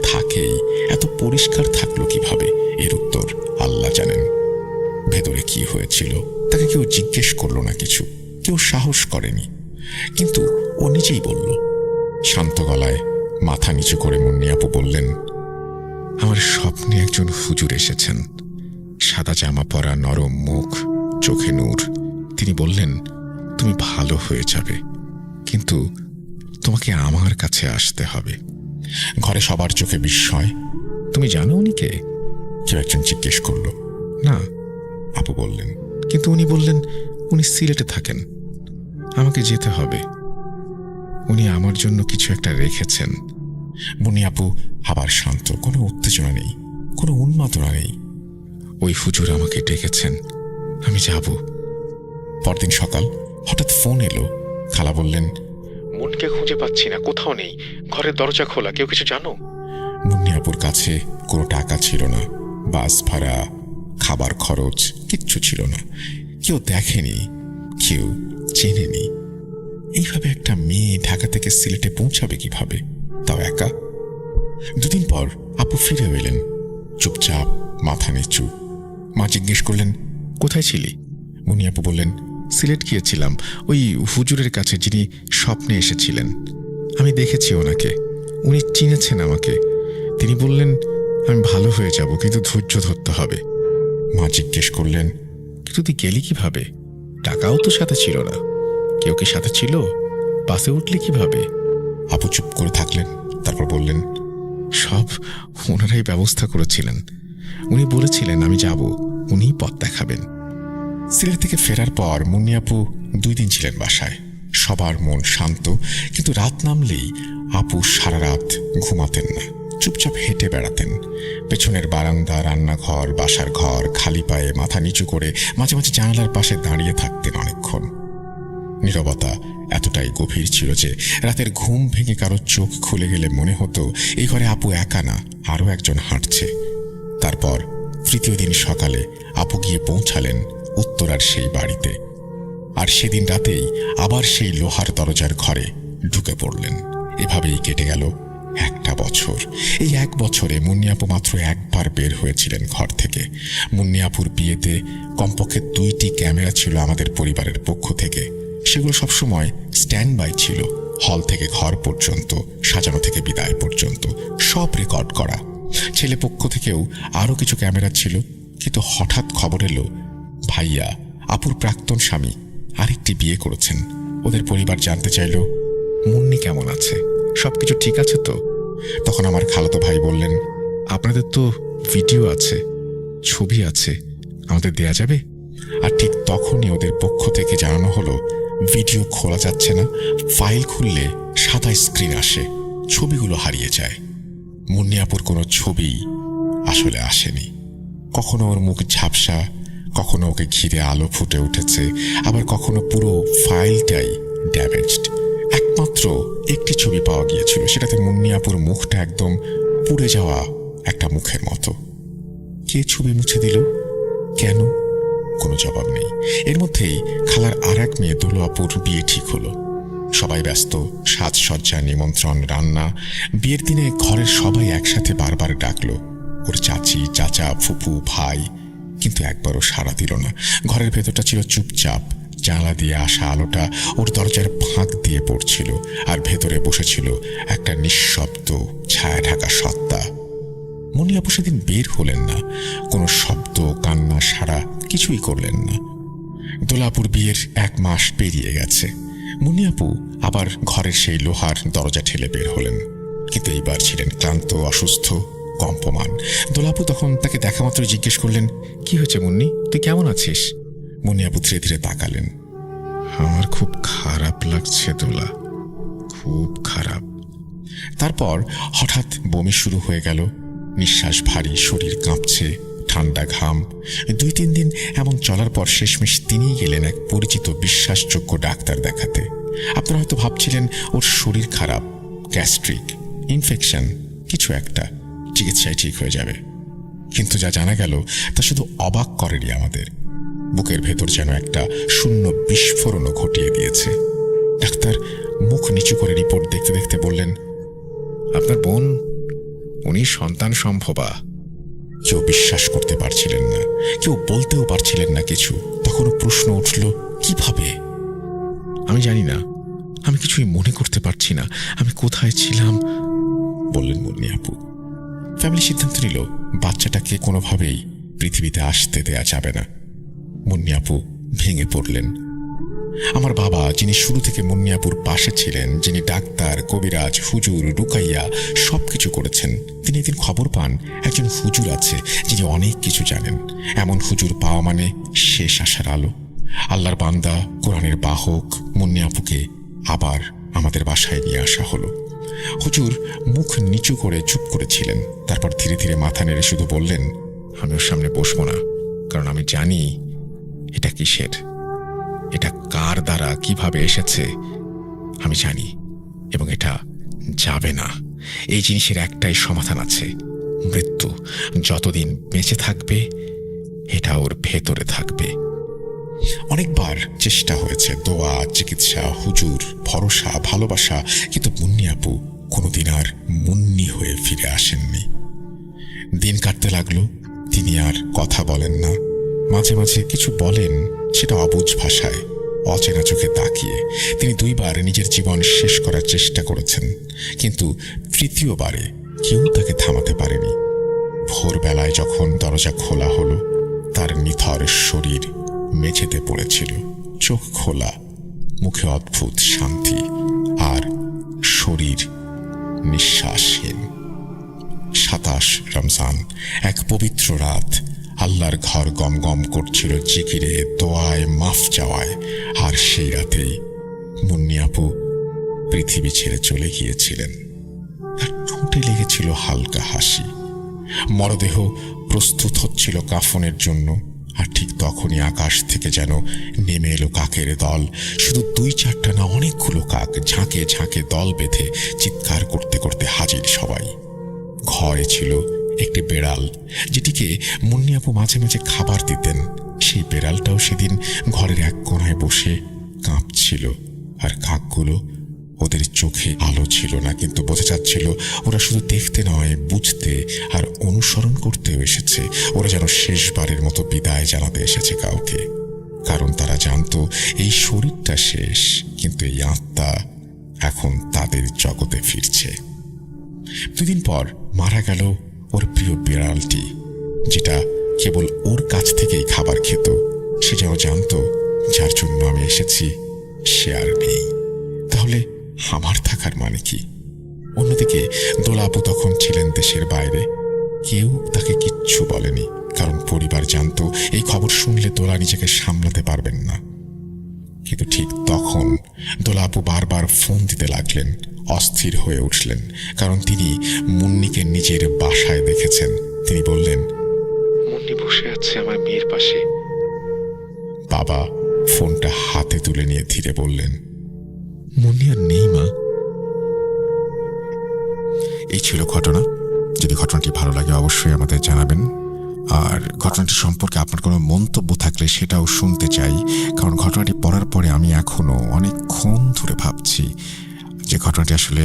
থাকেই, এত পরিষ্কার থাকলো কিভাবে? এর উত্তর আল্লাহ জানেন। ভেতরে কি হয়েছিল তাকে কেউ জিজ্ঞেস করলো না, কিছু কেউ সাহস করেনি, কিন্তু ও নিজেই বলল। শান্ত গলায় মাথা নিচু করে মুন্নিয়াপু বললেন, আমার স্বপ্নে একজন হুজুর এসেছেন, সাদা জামা পরা, নরম মুখ, চোখে নূর। তিনি বললেন, তুমি ভালো হয়ে যাবে, কিন্তু তোমাকে আমার কাছে আসতে হবে। ঘরে সবার চোখে বিস্ময়। তুমি জানো উনি কে? কেউ একজন জিজ্ঞেস করল। না, আপু বললেন, কিন্তু উনি বললেন উনি সিলেটে থাকেন, আমাকে যেতে হবে, উনি আমার জন্য কিছু একটা রেখেছেন। মুন্নিয়াপু আবার শান্ত, কোনো উত্তেজনা নেই, কোনো উন্মাদনা নেই। ওই হুজুর আমাকে ডেকেছেন, আমি যাব। পরদিন সকাল হঠাৎ ফোন এলো। খালা বললেন, মনকে খুঁজে পাচ্ছি না, কোথাও নেই, ঘরের দরজা খোলা, কেউ কিছু জানো? মুন্নিয়াপুর কাছে কোনো টাকা ছিল না, বাস ভাড়া, খাবার খরচ কিচ্ছু ছিল না। কেউ দেখেনি, কেউ চেনেনি। এইভাবে একটা মেয়ে ঢাকা থেকে সিলেটে পৌঁছাবে কিভাবে, তাও একা? 2 দিন পর আপু ফিরে এলেন, চুপচাপ, মাথা নিচু। মা জিজ্ঞেস করলেন, কোথায় ছিলি? মুন্নিয়াপু বললেন, সিলেট গিয়েছিলাম, ওই হুজুরের কাছে যিনি স্বপ্নে এসেছিলেন। আমি দেখেছি ওনাকে, উনি চিনেছেন আমাকে। তিনি বললেন আমি ভালো হয়ে যাব, কিন্তু ধৈর্য ধরতে হবে। মা জিজ্ঞেস করলেন, কিন্তু তুই গেলি কিভাবে? টাকাও তো সাথে ছিল না। কেউ কি সাথে ছিল? বাসে উঠলি কিভাবে? আপু চুপ করে থাকলেন, তারপর বললেন, সব ওনারাই ব্যবস্থা করেছিলেন। উনি বলেছিলেন আমি যাব, উনিই পথ দেখাবেন। সিলেট থেকে ফেরার পর মুন্নিয়াপু 2 দিন ছিলেন বাসায়। সবার মন শান্ত, কিন্তু রাত নামলেই আপু সারা রাত ঘুমাতেন না, চুপচাপ হেঁটে বেড়াতেন। পেছনের বারান্দা, রান্নাঘর, বাসার ঘর, খালি পায়ে মাথা নিচু করে মাঝে মাঝে জানালার পাশে দাঁড়িয়ে থাকতেন অনেকক্ষণ। নীরবতা এতটাই গভীর ছিল যে রাতের ঘুম ভেঙে কারো চোখ খুলে গেলে মনে হতো এই ঘরে আপু একা না, আরও একজন হাঁটছে। তারপর 3য় দিন সকালে আপু গিয়ে পৌঁছালেন উত্তরার সেই বাড়িতে, আর সেদিন রাতেই আবার সেই লোহার দরজার ঘরে ঢুকে পড়লেন। এভাবেই কেটে গেল 1টা বছর। এই 1 বছরে মুন্নিয়াপু মাত্র একবার বের হয়েছিলেন ঘর থেকে। মুন্নিয়াপুর বিয়েতে কমপক্ষে 2টি ক্যামেরা ছিল আমাদের পরিবারের পক্ষ থেকে। সেগুলো সবসময় স্ট্যান্ড বাই ছিল, হল থেকে ঘর পর্যন্ত, সাজানো থেকে বিদায় পর্যন্ত সব রেকর্ড করা। ছেলে পক্ষ থেকেও আরও কিছু ক্যামেরা ছিল, কিন্তু হঠাৎ খবর এলো ভাইয়া, আপুর প্রাক্তন স্বামী, আরেকটি বিয়ে করেছেন। ওদের পরিবার জানতে চাইল মুন্নি কেমন আছে, সবকিছু ঠিক আছে তো? তখন আমার খালাতো ভাই বললেন, আপনাদের তো ভিডিও আছে, ছবি আছে, আমাদের দেয়া যাবে? আর ঠিক তখনই ওদের পক্ষ থেকে জানানো হলো ভিডিও খোলা যাচ্ছে না, ফাইল খুললে সাদা স্ক্রিন আসে, ছবিগুলো হারিয়ে যায়। মুন্নিয়াপুর কোনো ছবি আসলে আসেনি। কখনো ওর মুখ ঝাপসা, কখনো ওকে ঘিরে আলো ফুটে উঠেছে, আবার কখনো পুরো ফাইলটাই ড্যামেজড। একমাত্র একটি ছবি পাওয়া গিয়েছিল, সেটাতে মুন্নিয়াপুর মুখটা একদম পুড়ে যাওয়া একটা মুখের মতো। কে ছবি মুছে দিল? কেন? কোনো জবাব নেই। এর মধ্যেই খালার আর এক মেয়ে দোলো আপুর বিয়ে ঠিক হলো। সবাই ব্যস্ত, সাজসজ্জা, নিমন্ত্রণ, রান্না। বিয়ের দিনে ঘরের সবাই একসাথে বারবার ডাকলো, ওর চাচি, চাচা, ফুপু, ভাই, কিন্তু একবারও সাড়া দিল না। ঘরের ভেতরটা ছিল চুপচাপ, জানলা দিয়ে আসা আলোটা ওর দরজার ফাঁক দিয়ে পড়ছিল, আর ভেতরে বসেছিল একটা নিঃশব্দ ছায়া ঢাকা সত্তা। মুন্নি আপু সেদিন বের হলেন না, কোনো শব্দ, কান্না, সাড়া কিছুই করলেন না। দোলাপুর বিয়ের 1 মাস পেরিয়ে গেছে। মুন্নি আপু আবার ঘরের সেই লোহার দরজা ঠেলে বের হলেন, কিন্তু এইবার ছিলেন ক্লান্ত, অসুস্থ, কম্পমান। দোলাপু তখন তাকে দেখা মাত্র জিজ্ঞেস করলেন, কি হয়েছে মুন্নি, তুই কেমন আছিস? মুন্নি আপু ধীরে ধীরে তাকালেন। আমার খুব খারাপ লাগছে দোলা, খুব খারাপ। তারপর হঠাৎ বমি শুরু হয়ে গেল, নিঃশ্বাস ভারী, শরীর কাঁপছে, ঠান্ডা ঘাম। 2-3 দিন এমন চলার পর শেষমেশ তিনিই গেলেন এক পরিচিত বিশ্বাসযোগ্য ডাক্তার দেখাতে। আপনারা হয়তো ভাবছিলেন ওর শরীর খারাপ, গ্যাস্ট্রিক ইনফেকশন কিছু একটা, চিকিৎসায় ঠিক হয়ে যাবে। কিন্তু যা জানা গেল তা শুধু অবাক করেনি আমাদের। বুকের ভেতর যেন একটা শূন্য বিস্ফোরণও ঘটিয়ে দিয়েছে। ডাক্তার মুখ নিচু করে রিপোর্ট দেখতে দেখতে বললেন, আপনার বোন, উনি সন্তান সম্ভবা। কেউ বিশ্বাস করতে পারছিলেন না, কেউ বলতেও পারছিলেন না কিছু। তখনও প্রশ্ন উঠল, কিভাবে? আমি জানি না, আমি কিছুই মনে করতে পারছি না, আমি কোথায় ছিলাম, বললেন মুন্নি আপু। ফ্যামিলি সিদ্ধান্ত নিল বাচ্চাটাকে কোনোভাবেই পৃথিবীতে আসতে দেয়া যাবে না। মুন্নি আপু ভেঙে পড়লেন। আমার বাবা, যিনি শুরু থেকে মুন্নি আপুর পাশে ছিলেন, যিনি ডাক্তার, কবিরাজ, হুজুর, রুকাইয়া সবকিছু করেছেন, তিনি একদিন খবর পান একজন হুজুর আছে যিনি অনেক কিছু জানেন। এমন হুজুর পাওয়া মানে শেষ আশার আলো। আল্লাহর বান্দা, কোরআনের বাহক মুন্নি আপুকে আবার আমাদের বাসায় নিয়ে আসা হলো। হুজুর মুখ নিচু করে চুপ করেছিলেন, তারপর ধীরে ধীরে মাথা নেড়ে শুধু বললেন, আমি ওর সামনে বসবো না, কারণ আমি জানি এটা কিসের, এটা কার দ্বারা কিভাবে এসেছে আমি জানি, এবং এটা যাবে না। এই জিনিসের একটাই সমাধান আছে, মৃত্যু। যতদিন বেঁচে থাকবে এটা ওর ভেতরে থাকবে। অনেকবার চেষ্টা হয়েছে, দোয়া, চিকিৎসা, হুজুর, ভরসা, ভালোবাসা, কিন্তু মুন্নি আপু কোনোদিন আর মুন্নি হয়ে ফিরে আসেননি। দিন কাটতে লাগলো, তিনি আর কথা বলেন না। মাঝে মাঝে কিছু বলেন, সেটা অবুঝ ভাষায়, অচেনা চোখে তাকিয়ে। তিনি 2 বার নিজের জীবন শেষ করার চেষ্টা করেছেন, কিন্তু 3য়-বারে কেউ তাকে থামাতে পারেনি। ভোরবেলায় যখন দরজা খোলা হলো, তার নিথর শরীর মেঝেতে পড়েছিল, চোখ খোলা, মুখে অদ্ভুত শান্তি, আর শরীর নিঃশ্বাসহীন। 27 রমজান, এক পবিত্র রাত। আল্লাহর ঘর গমগম করছিল জিকিরে, দোয়ায়, মাফ চাওয়ায়। আর সেই রাতেই মুন্নি আপু পৃথিবী ছেড়ে চলে গিয়েছিলেন। তার ঠোঁটে লেগেছিল হালকা হাসি। মরদেহ প্রস্তুত হচ্ছিল কাফনের জন্য, আর ঠিক তখনই আকাশ থেকে যেন নেমে এলো কাকের দল। শুধু 2-4টা না, অনেকগুলো কাক ঝাঁকে ঝাঁকে দল বেঁধে চিৎকার করতে করতে হাজির সবাই। ঘরে ছিল একটি বেড়াল, যেটিকে মুন্নি আপু মাঝে মাঝে খাবার দিতেন। সেই বেড়ালটাও সেদিন ঘরের এক কোণায় বসে কাঁপছিল। আর কাকগুলো, ওদের চোখে আলো ছিল না, কিন্তু বোঝা যাচ্ছিল ওরা শুধু দেখতে নয়, বুঝতে আর অনুসরণ করতেও এসেছে। ওরা যেন শেষবারের মতো বিদায় জানাতে এসেছে কাউকে, কারণ তারা জানতো এই শরীরটা শেষ, কিন্তু এই আত্মা এখন তাদের জগতে ফিরছে। 2 দিন পর মারা গেল ওর প্রিয় বিড়ালটি, যেটা কেবল ওর কাছ থেকেই খাবার খেত। সে যেন জানতো, যার জন্য আমি এসেছি সে আর নেই, তাহলে আমার থাকার মানে কি? অন্যদিকে দোলা আপু তখন ছিলেন দেশের বাইরে। কেউ তাকে কিচ্ছু বলেনি, কারণ পরিবার জানতো এই খবর শুনলে দোলা নিজেকে সামলাতে পারবেন না। কিন্তু ঠিক তখন দোলা আপু বারবার ফোন দিতে লাগলেন, অস্থির হয়ে উঠলেন, কারণ তিনি মুন্নিকে নিজের বাসায় দেখেছেন। তিনি বললেন, মুন্নি বসে আছে আমার মেয়ের পাশে। বাবা ফোনটা হাতে তুলে নিয়ে ধীরে বললেন, মুন্নি আর নেই মা। এই ছিল ঘটনা। যদি ঘটনাটি ভালো লাগে অবশ্যই আমাদের জানাবেন, আর ঘটনাটি সম্পর্কে আপনার কোনো মন্তব্য থাকলে সেটাও শুনতে চাই, কারণ ঘটনাটি পড়ার পরে আমি এখনো অনেকক্ষণ ধরে ভাবছি যে ঘটনাটি আসলে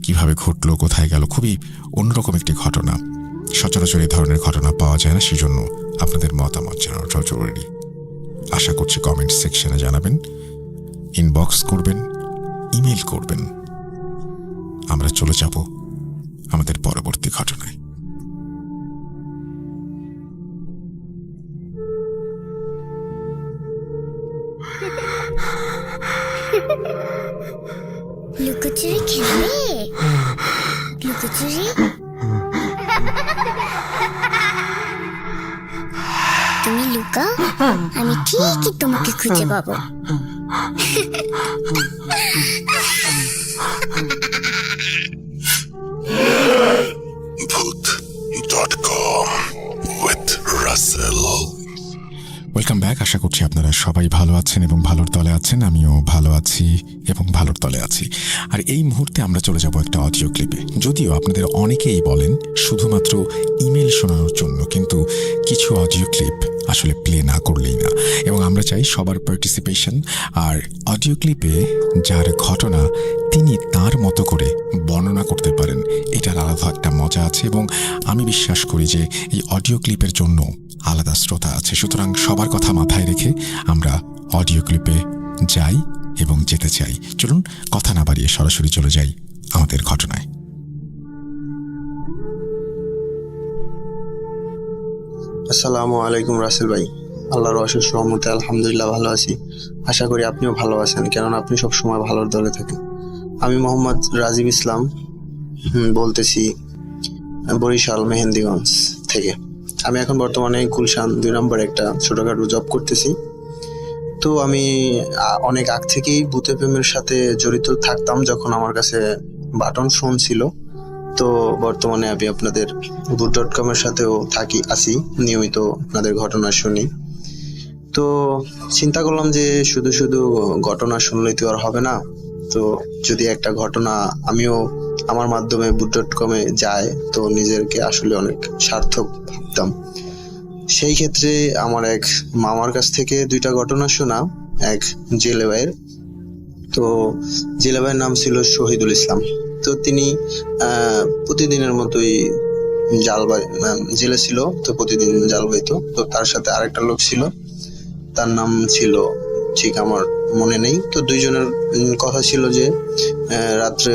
কিভাবে ঘটলো, কোথায় গেল। খুবই অন্যরকম একটি ঘটনা, সচরাচর এই ধরনের ঘটনা পাওয়া যায় না, সেজন্য আপনাদের মতামত জানানোটাও জরুরি। আশা করছি কমেন্ট সেকশনে জানাবেন, ইনবক্স করবেন, ইমেল করবেন। আমরা চলে যাব আমাদের পরবর্তী ঘটনায়। লুকোচুরি খেলবে? লুকোচুরি তুমি লুকাও, আমি ঠিকই তোমাকে খুঁজে পাবো। ভূত.com with Russell। Welcome back. আশা করছি আপনারা সবাই ভালো আছেন এবং ভালোর তলে আছেন। আমিও ভালো আছি এবং ভালোর তলে আছি। আর এই মুহূর্তে আমরা চলে যাব একটা অডিও ক্লিপে। যদিও আপনাদের অনেকেই বলেন শুধুমাত্র ইমেল শোনানোর জন্য, কিন্তু কিছু অডিও ক্লিপ আসলে প্লে না করলেই না, এবং আমরা চাই সবার পার্টিসিপেশন। আর অডিও ক্লিপে যার ঘটনা তিনি তার মতো করে বর্ণনা করতে পারেন, এটার আলাদা একটা মজা আছে। এবং আমি বিশ্বাস করি যে এই অডিও ক্লিপের জন্য আলাদা শ্রোতা আছে। সুতরাং সবার কথা মাথায় রেখে আমরা অডিও ক্লিপে যাই এবং যেতে চাই। চলুন কথা না বাড়িয়ে সরাসরি চলে যাই আমাদের ঘটনায়। আসসালামু আলাইকুম রাসেল ভাই। আল্লাহর অশেষ রহমতে আলহামদুলিল্লাহ ভালো আছি। আশা করি আপনিও ভালো আছেন, কেননা আপনি সবসময় ভালোর দলে থাকেন। আমি মোহাম্মদ রাজীব ইসলাম বলতেছি, বরিশাল মেহেন্দিগঞ্জ থেকে। আমি এখন বর্তমানে গুলশান 2 নম্বর একটা ছোটখাটো জব করতেছি। তো আমি অনেক আগ থেকেই ভূতে প্রেমের সাথে জড়িত থাকতাম, যখন আমার কাছে বাটন ফোন ছিল। তো বর্তমানে আমি আপনাদের ভূত.com এর সাথেও আছি নিয়মিত, আপনাদের ঘটনা শুনি। তো চিন্তা করলাম যে শুধু শুধু ঘটনা শুনলেই তো আর হবে না। তো যদি একটা ঘটনা আমিও আমার মাধ্যমে ভূত.com এ যায়, তো নিজেকে আসলে অনেক সার্থক ভাবতাম। সেই ক্ষেত্রে আমার এক মামার কাছ থেকে 2টা ঘটনা শোনা, এক জেলে ভাইয়ের। তো জেলে ভাইয়ের নাম ছিল শহীদুল ইসলাম। তো তিনি প্রতিদিনের মতোই জেলে ছিল, তো প্রতিদিন জাল বাইতো। তো তার সাথে আরেকটা লোক ছিল, তার নাম ছিল ঠিক আমার মনে নেই। তো 2 জনের কথা ছিল যে রাত্রে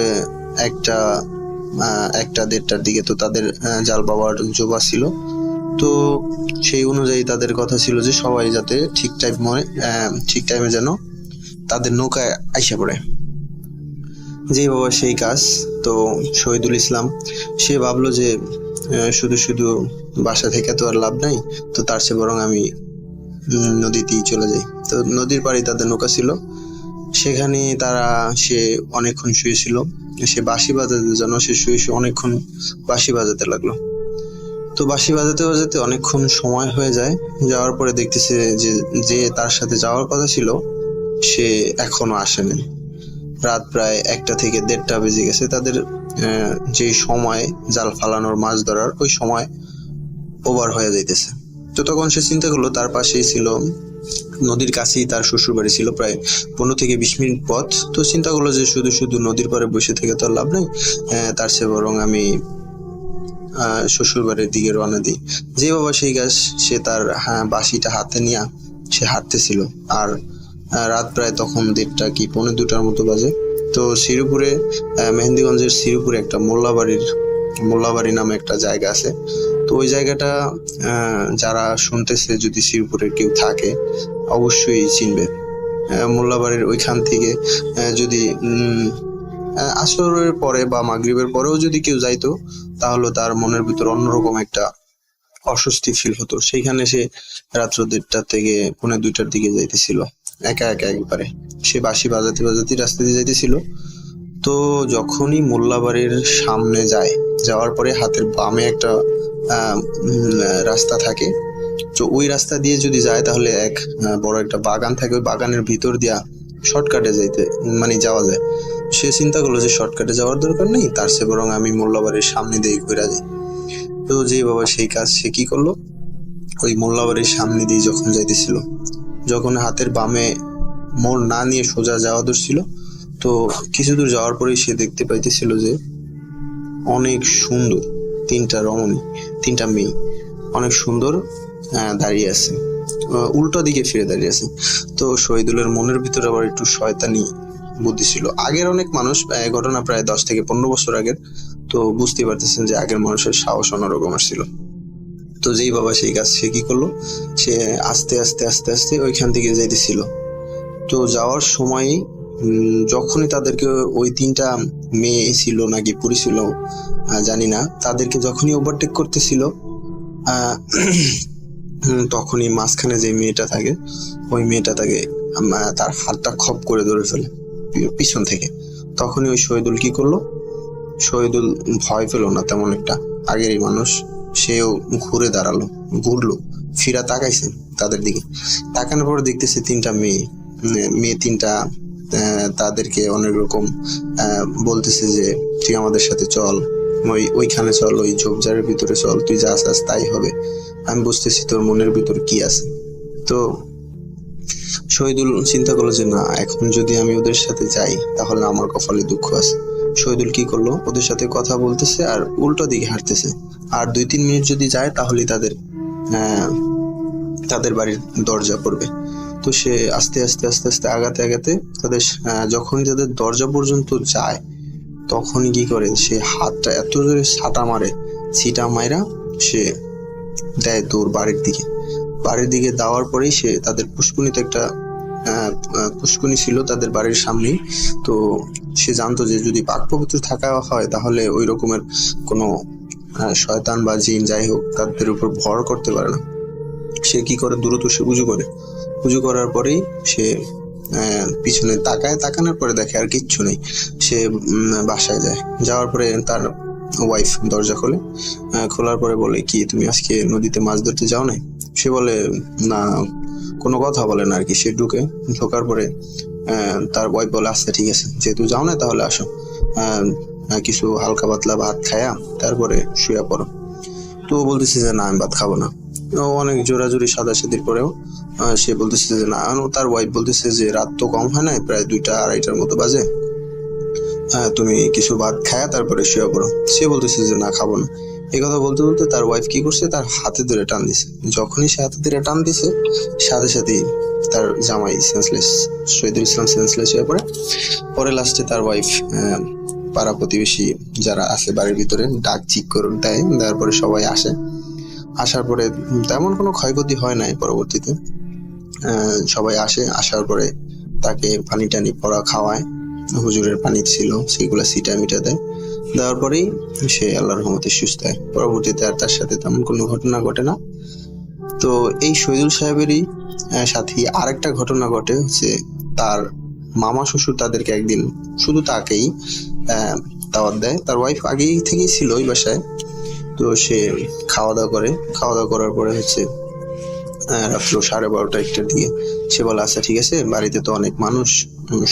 1-1:30টার দিকে তো তাদের জাল বাবার জোবা ছিল। তো সেই অনুযায়ী তাদের কথা ছিল যে সবাই যাতে ঠিক টাইমে যেন তাদের নৌকায় আইসা পড়ে। যেই বাবা সেই কাজ। তো শহীদুল ইসলাম সে ভাবলো যে শুধু শুধু বাসা থেকে তো আর লাভ নাই, তো তার চেয়ে বরং আমি নদীতেই চলে যাই। তো নদীর পাড়ে তাদের নৌকা ছিল, সেখানে সে অনেকক্ষণ শুয়েছিল। সে বাঁশি বাজাতে যেন সে শুয়ে অনেকক্ষণ বাঁশি বাজাতে লাগলো। তো বাঁশি বাজাতে বাজাতে অনেকক্ষণ সময় হয়ে যায়। যাওয়ার পরে দেখতেছে যে তার সাথে যাওয়ার কথা ছিল সে এখনো আসেনি। রাত প্রায় 1টা থেকে 1:30 বেজে গেছে। তাদের যে সময় জাল ফালানোর, মাছ ধরার, ওই সময় ওভার হয়ে যাইতেছে। তো তখন সে চিন্তা করলো, তার পাশেই ছিল নদীর কাছেই তার শ্বশুর বাড়ি ছিল, প্রায় 15 থেকে 20 মিনিট পথ। তো চিন্তা করলো যে শুধু শুধু নদীর পাড়ে বসে থেকে তো আর লাভ নেই, তার চেয়ে বরং আমি শ্বশুর বাড়ির দিকে রওনা দিই। যে বাবা সেই গাছ, সে তার বাঁশিটা হাতে নিয়ে সে হাঁটতেছিল। আর রাত প্রায় তখন 1:30 কি 1:45টার মতো বাজে। তো শ্রীপুরে, মেহেন্দিগঞ্জের শ্রীপুরে একটা মোল্লাবাড়ি নামে একটা জায়গা আছে। তো ওই জায়গাটা যারা শুনতেছে, যদি শ্রীপুরের কেউ থাকে অবশ্যই চিনবে। মোল্লাবাড়ির ওইখান থেকে যদি আসরের পরে বা মাগরিবের পরেও যদি কেউ যাইতো, তাহলে তার মনের ভিতর অন্যরকম একটা অস্বস্তি ফিল হতো। সেইখানে সে রাত্র 1:30 থেকে 1:45টার দিকে যাইতেছিল একা একবারে। সে বাঁশি বাজাতে বাজাতে রাস্তা দিয়ে যাইতেছিল। তো যখনই মোল্লাবাড়ির সামনে যাওয়ার পরে হাতের বামে একটা রাস্তা থাকে। তো ওই রাস্তা দিয়ে যদি যায়, তাহলে এক বড় একটা বাগান থাকে, ওই বাগানের ভিতর দিয়া শর্টকাটে যাওয়া যায়। সে চিন্তা করলো যে শর্টকাটে যাওয়ার দরকার নেই, তার চেয়ে বরং আমি মোল্লাবাড়ির সামনে দিয়ে ঘুরে যাই। তো যে বাবা সেই কাজ, সে কি করলো, ওই মোল্লাবাড়ির সামনে দিয়ে যখন যাইতেছিল, যখন হাতের বামে মোড় না নিয়ে সোজা যাওয়া ধরছিল, তো কিছু দূর যাওয়ার পরেই সে দেখতে পাইতেছিল যে অনেক সুন্দর 3টা মেয়ে অনেক সুন্দর দাঁড়িয়ে আছে, উল্টো দিকে ফিরে দাঁড়িয়ে আছে। তো শহীদুলের মনের ভিতরে আবার একটু শয়তানি বুদ্ধি ছিল। আগের অনেক মানুষ, ঘটনা প্রায় 10 থেকে 15 বছর আগের। তো বুঝতে পারতেছেন যে আগের মানুষের সাহস অন্যরকম ছিল। তো যেই বাবা সেই কাজ, সে কি করলো, সে আস্তে আস্তে ওইখান থেকে যাইতেছিল। তো যাওয়ার সময় যখনই তাদেরকে ওই 3টা মেয়ে ছিল নাকি পুরী ছিল জানি না, তাদেরকে যখনই ওভারটেক করতেছিল তখনই মাঝখানে যে মেয়েটা থাকে ওই মেয়েটা তাকে তার হাতটা খপ করে ধরে ফেলে পিছন থেকে। তখনই ওই শহীদুল কি করলো, শহীদুল ভয় পেল না তেমন একটা, আগেরই মানুষ, সেও ঘুরে দাঁড়ালো, ঘুরলো, ফিরা তাকাইছে তাদের দিকে। তাকানোর পর দেখতেছে 3টা মেয়ে 3টা তাদেরকে অনেক রকম বলতেছে যে তুই আমাদের সাথে চল, ওইখানে চল, ওই ঝোপঝাড়ের ভিতরে চল, তুই যা চাস তাই হবে, আমি বুঝতেছি তোর মনের ভিতর কি আছে। তো শহীদুল চিন্তা করলো যে না, এখন যদি আমি ওদের সাথে যাই তাহলে আমার কপালে দুঃখ আছে। শহীদুল কি করলো, ওদের সাথে কথা বলতেছে আর উল্টো দিকে হাঁটতেছে, আর 2-3 মিনিট যদি যায় তাহলে তাদের বাড়ির দরজা পড়বে। তো সে আস্তে আস্তে আস্তে আস্তে আগাতে তাদের যখন তাদের দরজা পর্যন্ত যায় তখনই কি করে, সে হাতটা এত জোরে ছিটা মাইরা সে দেয় দৌড় বাড়ির দিকে দেওয়ার পরেই সে তাদের পুষ্কুনিতে একটা পুষ্কুনি ছিল তাদের বাড়ির সামনেই। তো সে জানতো যে যদি পাক পবিত্র থাকা হয় তাহলে ওই রকমের কোনো শয়তান বা জিন যাই হোক তাদের উপর ভর করতে পারে না। সে কি করে, দ্রুত সে উজু করার পরেই সে পিছনে তাকানোর পরে দেখে আর কিচ্ছু নেই। সে বাসায় যাওয়ার পরে তার ওয়াইফ দরজা খোলার পরে বলে, কি তুমি আজকে নদীতে মাছ ধরতে যাও নাই? সে বলে না, কোনো কথা বলে না আর কি। সে ঢোকার পরে তার ওয়াইফ বলে, আচ্ছা ঠিক আছে, যেহেতু যাও না তাহলে আসো, কিছু হালকা পাতলা ভাত খায়া তারপরে শুয়ে পড়ো। তো ও বলতেছে যে না, আমি ভাত খাবো না। ও অনেক জোরাজুরি সাদাসাদির পরেও সে বলতেছে যে না। তার ওয়াইফ বলতেছে যে রাত তো কম হয় না, প্রায় 2টা-2:30টার মতো বাজে, তুমি কিছু ভাত খায়া তারপরে শুয়ে পড়ো। সে বলতেছে যে না, খাবো না। এই কথা বলতে বলতে তার ওয়াইফ কি করছে, তার হাতে ধরে টান দিছে। যখনই সে হাতে ধরে টান দিছে সাথে সাথেই তার জামাই সেন্সলেস, শহীদুল ইসলাম সেন্সলেস হয়ে পড়ে। পরে লাস্টে তার ওয়াইফ পাড়া প্রতিবেশী যারা আছে বাড়ির ভিতরে ডাক চিক করে দেওয়ার পরে সবাই আসার পরে তেমন কোনো ক্ষয়ক্ষতি হয় নাই। পরবর্তীতে সবাই আসার পরে তাকে পানি টানি পড়া খাওয়ায়, হুজুরের পানি ছিল সেগুলা মিটা দেওয়ার পরেই সে আল্লাহর রহমতে সুস্থ হয়। পরবর্তীতে আর তার সাথে তেমন কোনো ঘটনা ঘটে না। তো এই শহীদুল সাহেবেরই সাথে আরেকটা ঘটনা ঘটে, হচ্ছে তার মামা শ্বশুর তাদেরকে একদিন, শুধু তাকেই দাওয়াত দেয়। তার ওয়াইফ আগেই থেকেই ছিল ওই বাসায়। তো সে খাওয়া দাওয়া করার পরে হচ্ছে রাত্র 12:30-1টার দিকে সে বলে, আচ্ছা ঠিক আছে, বাড়িতে তো অনেক মানুষ,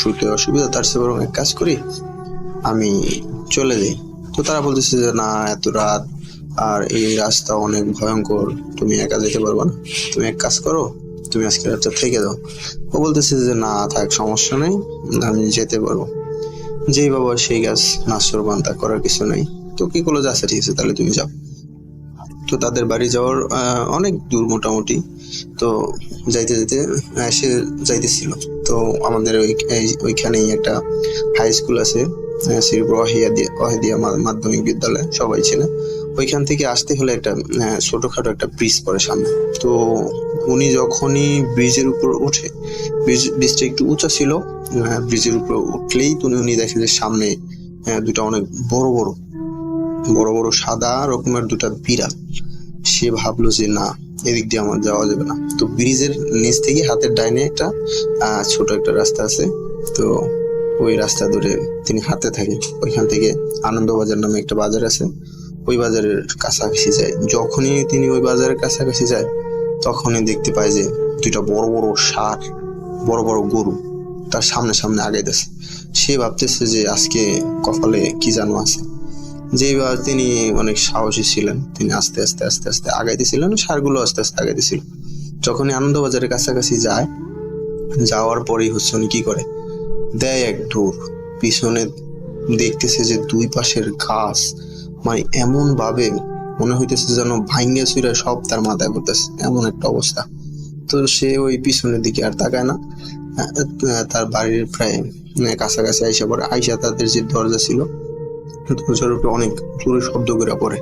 শুতে অসুবিধা, তার চেয়ে বরং এক কাজ করি, আমি চলে যাই। তো তারা বলতেছে যে না, এত রাত আর এই রাস্তা অনেক ভয়ঙ্কর, তুমি একা যেতে পারবে না, তুমি এক কাজ করো, তুমি আজকে রাতটা থেকে যাও। ও বলতেছে যে না থাক, সমস্যা নেই, আমি যেতে পারবো। যেই বাবা সেই গাছ, নাসর বান্তা করার কিছু নেই। তো কি করলো, আচ্ছা ঠিক আছে তাহলে তুমি যাও। তো তাদের বাড়ি যাওয়ার অনেক দূর মোটামুটি। তো যাইতে সে যাইতেছিল। তো আমাদের ওইখানেই একটা হাই স্কুল আছে, শ্রীপুর ওয়াহিদিয়া মাধ্যমিক বিদ্যালয়, সবাই ছিল। ওইখান থেকে আসতে হলে একটা ছোটখাটো একটা ব্রিজ পড়ে সামনে। তো উনি যখনই ব্রিজের উপর ওঠে, ব্রিজটা একটু উঁচা ছিল, ব্রিজের উপর উঠলেই উনি দেখে যে সামনে দুটা অনেক বড় বড় সাদা রকমের 2টা বিড়াল। সে ভাবলো যে না, এদিক দিয়ে আমার যাওয়া যাবে না। তো ব্রিজের নিচ থেকে হাতের ডাইনে একটা ছোট একটা রাস্তা আছে, তো ওই রাস্তা ধরে তিনি হাঁটতে থাকে। ওইখান থেকে আনন্দবাজার নামে একটা বাজার আছে, ওই বাজারের কাছাকাছি যায়। যখনই তিনি ওই বাজারের কাছাকাছি যায় তখনই দেখতে পায় যে 2টা বড় বড় ষাঁড়, বড় বড় গরু তার সামনে আগাইতেছে। সে ভাবতেছে যে আজকে কপালে কি জানো আছে। যেবার তিনি অনেক সাহসী ছিলেন, তিনি আস্তে আস্তে আগাইতেছিলেন, ষাঁড়গুলো আস্তে আস্তে আগাইতেছিল। যখনই আনন্দবাজারের কাছাকাছি যাওয়ার পরেই হচ্ছে উনি কি করে, দেয় এক দৌড়। পিছনে দেখতেছে যে 2 পাশের গাছ মানে এমন ভাবে মনে হইতেছে যেন ভাঙ্গে চুরে সব তার মাথায় পড়তেছে, এমন একটা অবস্থা। তো সে ওই পিছনের দিকে আর তাকায় না। তার বাড়ির প্রায় কাছাকাছি আইসা তাদের যে দরজা ছিল, দরজার উপরে অনেক জোরে শব্দ করে পড়ে,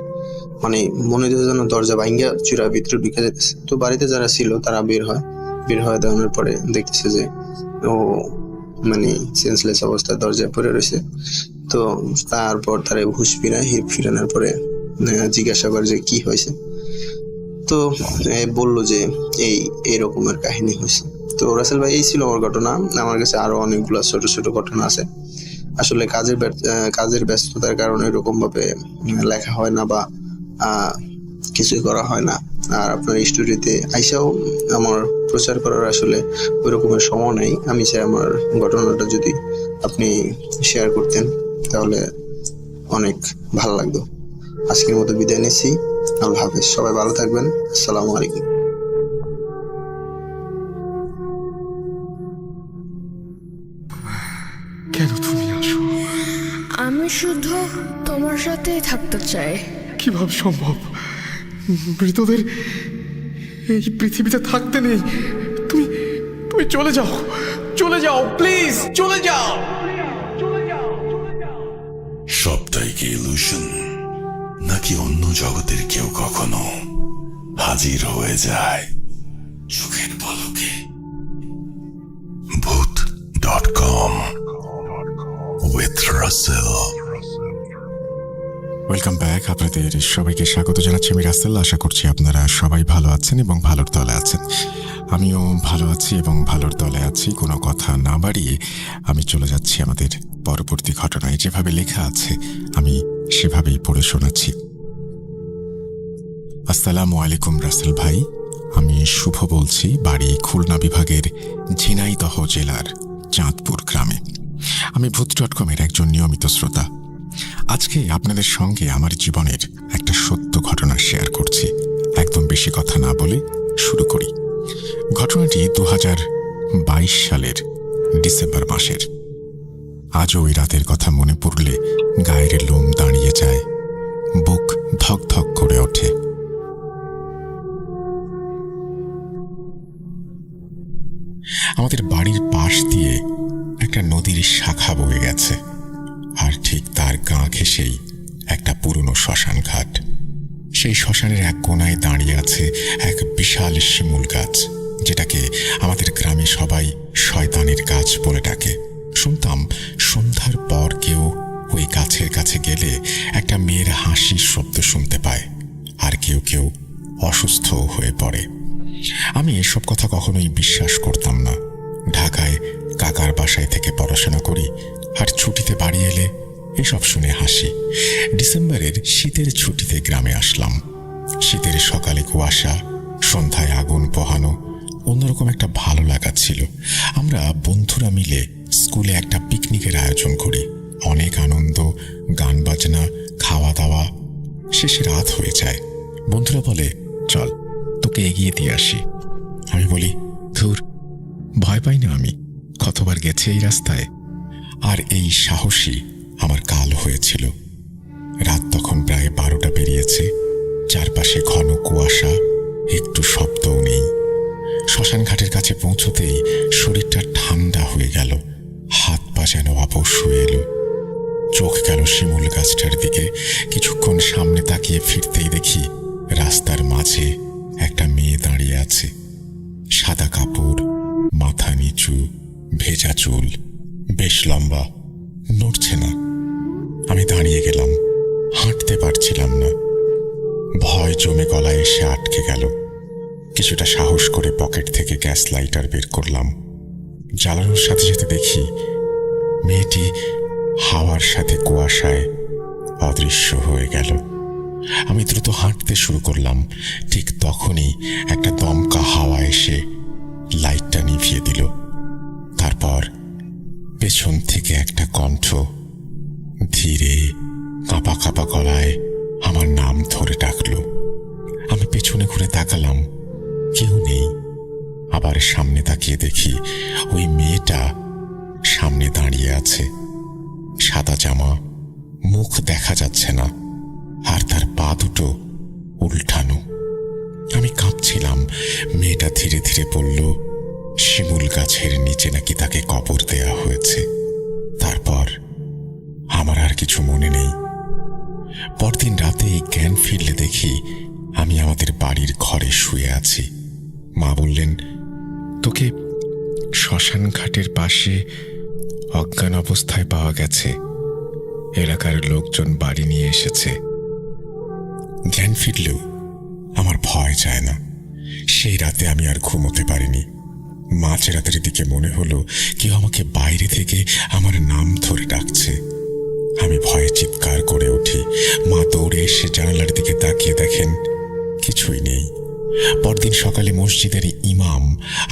মানে মনে হচ্ছে যেন দরজা ভাঙ্গা চূড়া ভিতরে ঢুকে যেতেছে। তো বাড়িতে যারা ছিল তারা বের হয় দেওয়ানোর পরে দেখতেছে যে ও মানে সেন্সলেস অবস্থায় দরজায় পড়ে রয়েছে। তো তারপর তার হুঁশ ফিরানোর পরে জিজ্ঞাসা করে যে কি হয়েছে। তো বললো যে এই রকমের কাহিনী হয়েছে। তো রাসেল ভাই, এই ছিল আমার ঘটনা। আমার কাছে আরো অনেকগুলো ছোট ছোট ঘটনা আছে। আসলে কাজের ব্যস্ততার কারণে এরকম ভাবে লেখা হয় না বা কিছুই করা হয় না। আর আপনার স্টুডিওতে আইসাও আমার প্রচার করার আসলে ওই রকমের সময় নেই। আমি চাই আমার ঘটনাটা যদি আপনি শেয়ার করতেন তাহলে অনেক ভালো লাগতো। আজকের মতো বিদায় নিচ্ছি। আল্লাহ হাফেজ। সবাই ভালো থাকবেন। আসসালামু আলাইকুম। কেন তুমি আসো? আমি শুধু তোমার সাথেই থাকতে চাই। কিভাবে সম্ভব? মৃতদের এই পৃথিবীতে থাকতে নেই। তুমি তুমি চলে যাও, চলে যাও, প্লিজ চলে যাও। সবটাই কি ইলুশন, নাকি অন্য জগতের কেউ কখনো হাজির হয়ে যায় চোখের পলকে? Booth.com with Russell. Welcome back. আপনাদের সবাইকে স্বাগত জানাচ্ছি। আমি রাসেল। আশা করছি আপনারা সবাই ভালো আছেন এবং ভালোর তলে আছেন। আমিও ভালো আছি এবং ভালোর তলে আছি। কোনো কথা না বাড়িয়ে আমি চলে যাচ্ছি আমাদের পরবর্তী ঘটনায়। যেভাবে লেখা আছে আমি সেভাবেই পড়ে শোনাচ্ছি। আসসালামু আলাইকুম রাসেল ভাই, আমি শুভ বলছি। বাড়ি খুলনা বিভাগের ঝিনাইদহ জেলার চাঁদপুর গ্রামে। আমি Booth.com একজন নিয়মিত শ্রোতা। আজকে আপনাদের সঙ্গে আমার জীবনের একটা সত্য ঘটনা শেয়ার করছি। একদম বেশি কথা না বলে শুরু করি। ঘটনাটি 2022 সালের ডিসেম্বর মাসের। আজও ওই রাতের কথা মনে পড়লে গায়ের লোম দাঁড়িয়ে যায়, বুক ধক ধক করে ওঠে। আমাদের বাড়ির পাশ দিয়ে একটা নদীর শাখা বয়ে গেছে, আর ঠিক তার গা ঘেঁষেই একটা পুরনো শ্মশান ঘাট। সেই শ্মশানের এক কোনায় দাঁড়িয়ে আছে এক বিশাল শিমুল গাছ, যেটাকে আমাদের গ্রামে সবাই শয়তানের গাছ বলে ডাকে। শুনতাম সন্ধ্যার পর কেউ ওই গাছের কাছে গেলে একটা মেয়ের হাসির শব্দ শুনতে পায়, আর কেউ কেউ অসুস্থ হয়ে পড়ে। আমি এসব কথা কখনোই বিশ্বাস করতাম না। ঢাকায় কাকার বাসায় থেকে পড়াশোনা করি, আর ছুটিতে বাড়ি এলে এসব শুনে হাসি। ডিসেম্বরের শীতের ছুটিতে গ্রামে আসলাম। শীতের সকালে কুয়াশা, সন্ধ্যায় আগুন পোহানো, অন্যরকম একটা ভালো লাগা ছিল। আমরা বন্ধুরা মিলে স্কুলে একটা পিকনিকের আয়োজন করি। অনেক আনন্দ, গান বাজনা, খাওয়া দাওয়া। শেষে রাত হয়ে যায়। বন্ধুরা বলে, চল তোকে এগিয়ে দিয়ে আসি। আমি বলি, ধুর, ভয় পাই না আমি, কতবার গেছে এই রাস্তায়। আর এই সাহসী আমার কাল হয়েছিল। রাত তখন প্রায় 12টা পেরিয়েছে। চারপাশে ঘন কুয়াশা, একটু শব্দও নেই। শ্মশান ঘাটের কাছে পৌঁছতেই শরীরটা ঠান্ডা হয়ে গেল, হাত পা যেন অবশ হয়ে এলো। চোখ গেল শিমুল গাছটার দিকে। কিছুক্ষণ সামনে তাকিয়ে ফিরতেই দেখি রাস্তার মাঝে একটা মেয়ে দাঁড়িয়ে আছে। সাদা কাপড়, মাথা নিচু, ভেজা চুল, বেশ লম্বা, নড়ছে না। আমি দাঁড়িয়ে গেলাম, হাঁটতে পারছিলাম না। ভয় জমে গলায় এসে আটকে গেল। কিছুটা সাহস করে পকেট থেকে গ্যাস লাইটার বের করলাম। জ্বালানোর সাথে সাথে দেখি মেয়েটি হাওয়ার সাথে কুয়াশায় অদৃশ্য হয়ে গেল। আমি দ্রুত হাঁটতে শুরু করলাম। ঠিক তখনই একটা দমকা হাওয়া এসে লাইটটা নিভিয়ে দিল। তারপর পেছন থেকে একটা কণ্ঠ ধীরে কাঁপা কাঁপা গলায় আমার নাম ধরে ডাকলো। আমি পেছনে ঘুরে তাকালাম, কেউ নেই। আবার সামনে তাকিয়ে দেখি ওই মেয়েটা সামনে দাঁড়িয়ে আছে। সাদা জামা, মুখ দেখা যাচ্ছে না, আর তার পা দুটো উল্টানো। আমি কাঁপছিলাম। মেয়েটা ধীরে ধীরে বলল, শিমুল গাছের নিচে নাকি তাকে কবর দেয়া হয়েছে। তারপর আমার আর কিছু মনে নেই। পরদিন রাতে জ্ঞান ফিরলে দেখি আমি আমাদের বাড়ির ঘরে শুয়ে আছি। মা বললেন, তোকে শ্মশান ঘাটের পাশে অজ্ঞান অবস্থায় পাওয়া গেছে। এলাকার লোকজন বাড়ি নিয়ে এসেছে। জ্ঞান ফিরলেও আমার ভয় যায় না। সেই রাতে আমি আর ঘুমোতে পারিনি। মাঝরাতের দিকে মনে হলো কেউ আমাকে বাইরে থেকে আমার নাম ধরে ডাকছে। আমি ভয়ে চিৎকার করে উঠি। মা দৌড়ে এসে জানালার দিকে তাকিয়ে দেখেন কিছুই নেই। পরদিন সকালে মসজিদের ইমাম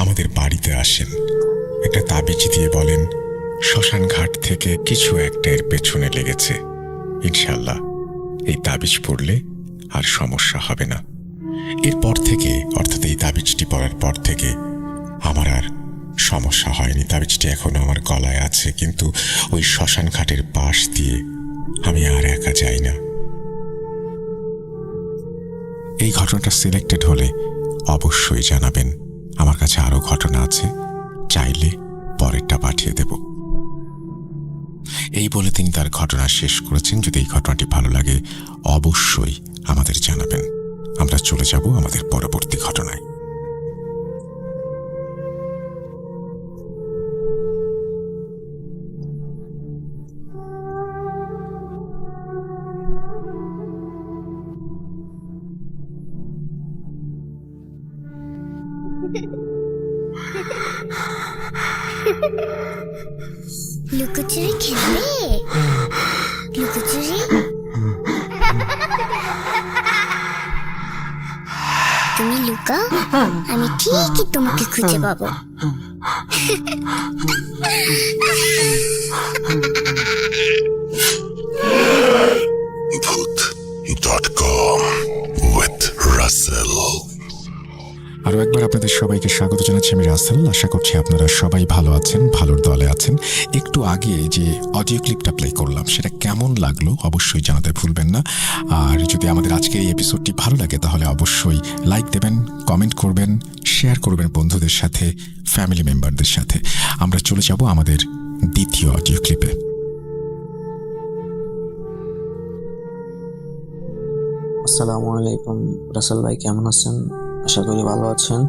আমাদের বাড়িতে আসেন। একটা তাবিজ দিয়ে বলেন, শ্মশান ঘাট থেকে কিছু একটা এর পেছনে লেগেছে। ইনশাল্লাহ এই তাবিজ পড়লে আর সমস্যা হবে না। এরপর থেকে, অর্থাৎ এই তাবিজটি পড়ার পর থেকে আমার আর সমস্যা হয়নি। তাবিজটি এখনো আমার গলায় আছে, কিন্তু ওই শ্মশান ঘাটের পাশ দিয়ে আমি আর একা যাই না। এই ঘটনাটা সিলেক্টেড হলে অবশ্যই জানাবেন। আমার কাছে আরো ঘটনা আছে, চাইলে পরেরটা পাঠিয়ে দেব। এই বলে তিনি তার ঘটনা শেষ করেছেন। যদি এই ঘটনাটি ভালো লাগে অবশ্যই আমাদের জানাবেন। আমরা চলে যাব আমাদের পরবর্তী ঘটনায়। লুকোচুরি খেলবে? লুকোচুরি? তুমি লুকাও, আমি ঠিকই তোমাকে খুঁজে পাবো। Voot.com with Russell. আরও একবার আপনাদের সবাইকে স্বাগত জানাচ্ছি। আমি রাসেল। আশা করছি আপনারা সবাই ভালো আছেন, ভালোর দলে আছেন। একটু আগে যে অডিও ক্লিপটা প্লে করলাম সেটা কেমন লাগলো অবশ্যই জানাতে ভুলবেন না। আর যদি আমাদের আজকের এই এপিসোডটি ভালো লাগে তাহলে অবশ্যই লাইক দেবেন, কমেন্ট করবেন, শেয়ার করবেন বন্ধুদের সাথে, ফ্যামিলি মেম্বারদের সাথে। আমরা চলে যাব আমাদের দ্বিতীয় অডিও ক্লিপে। আসসালামু আলাইকুম রাসেল ভাই, কেমন আছেন? আশা করি ভালো আছেন।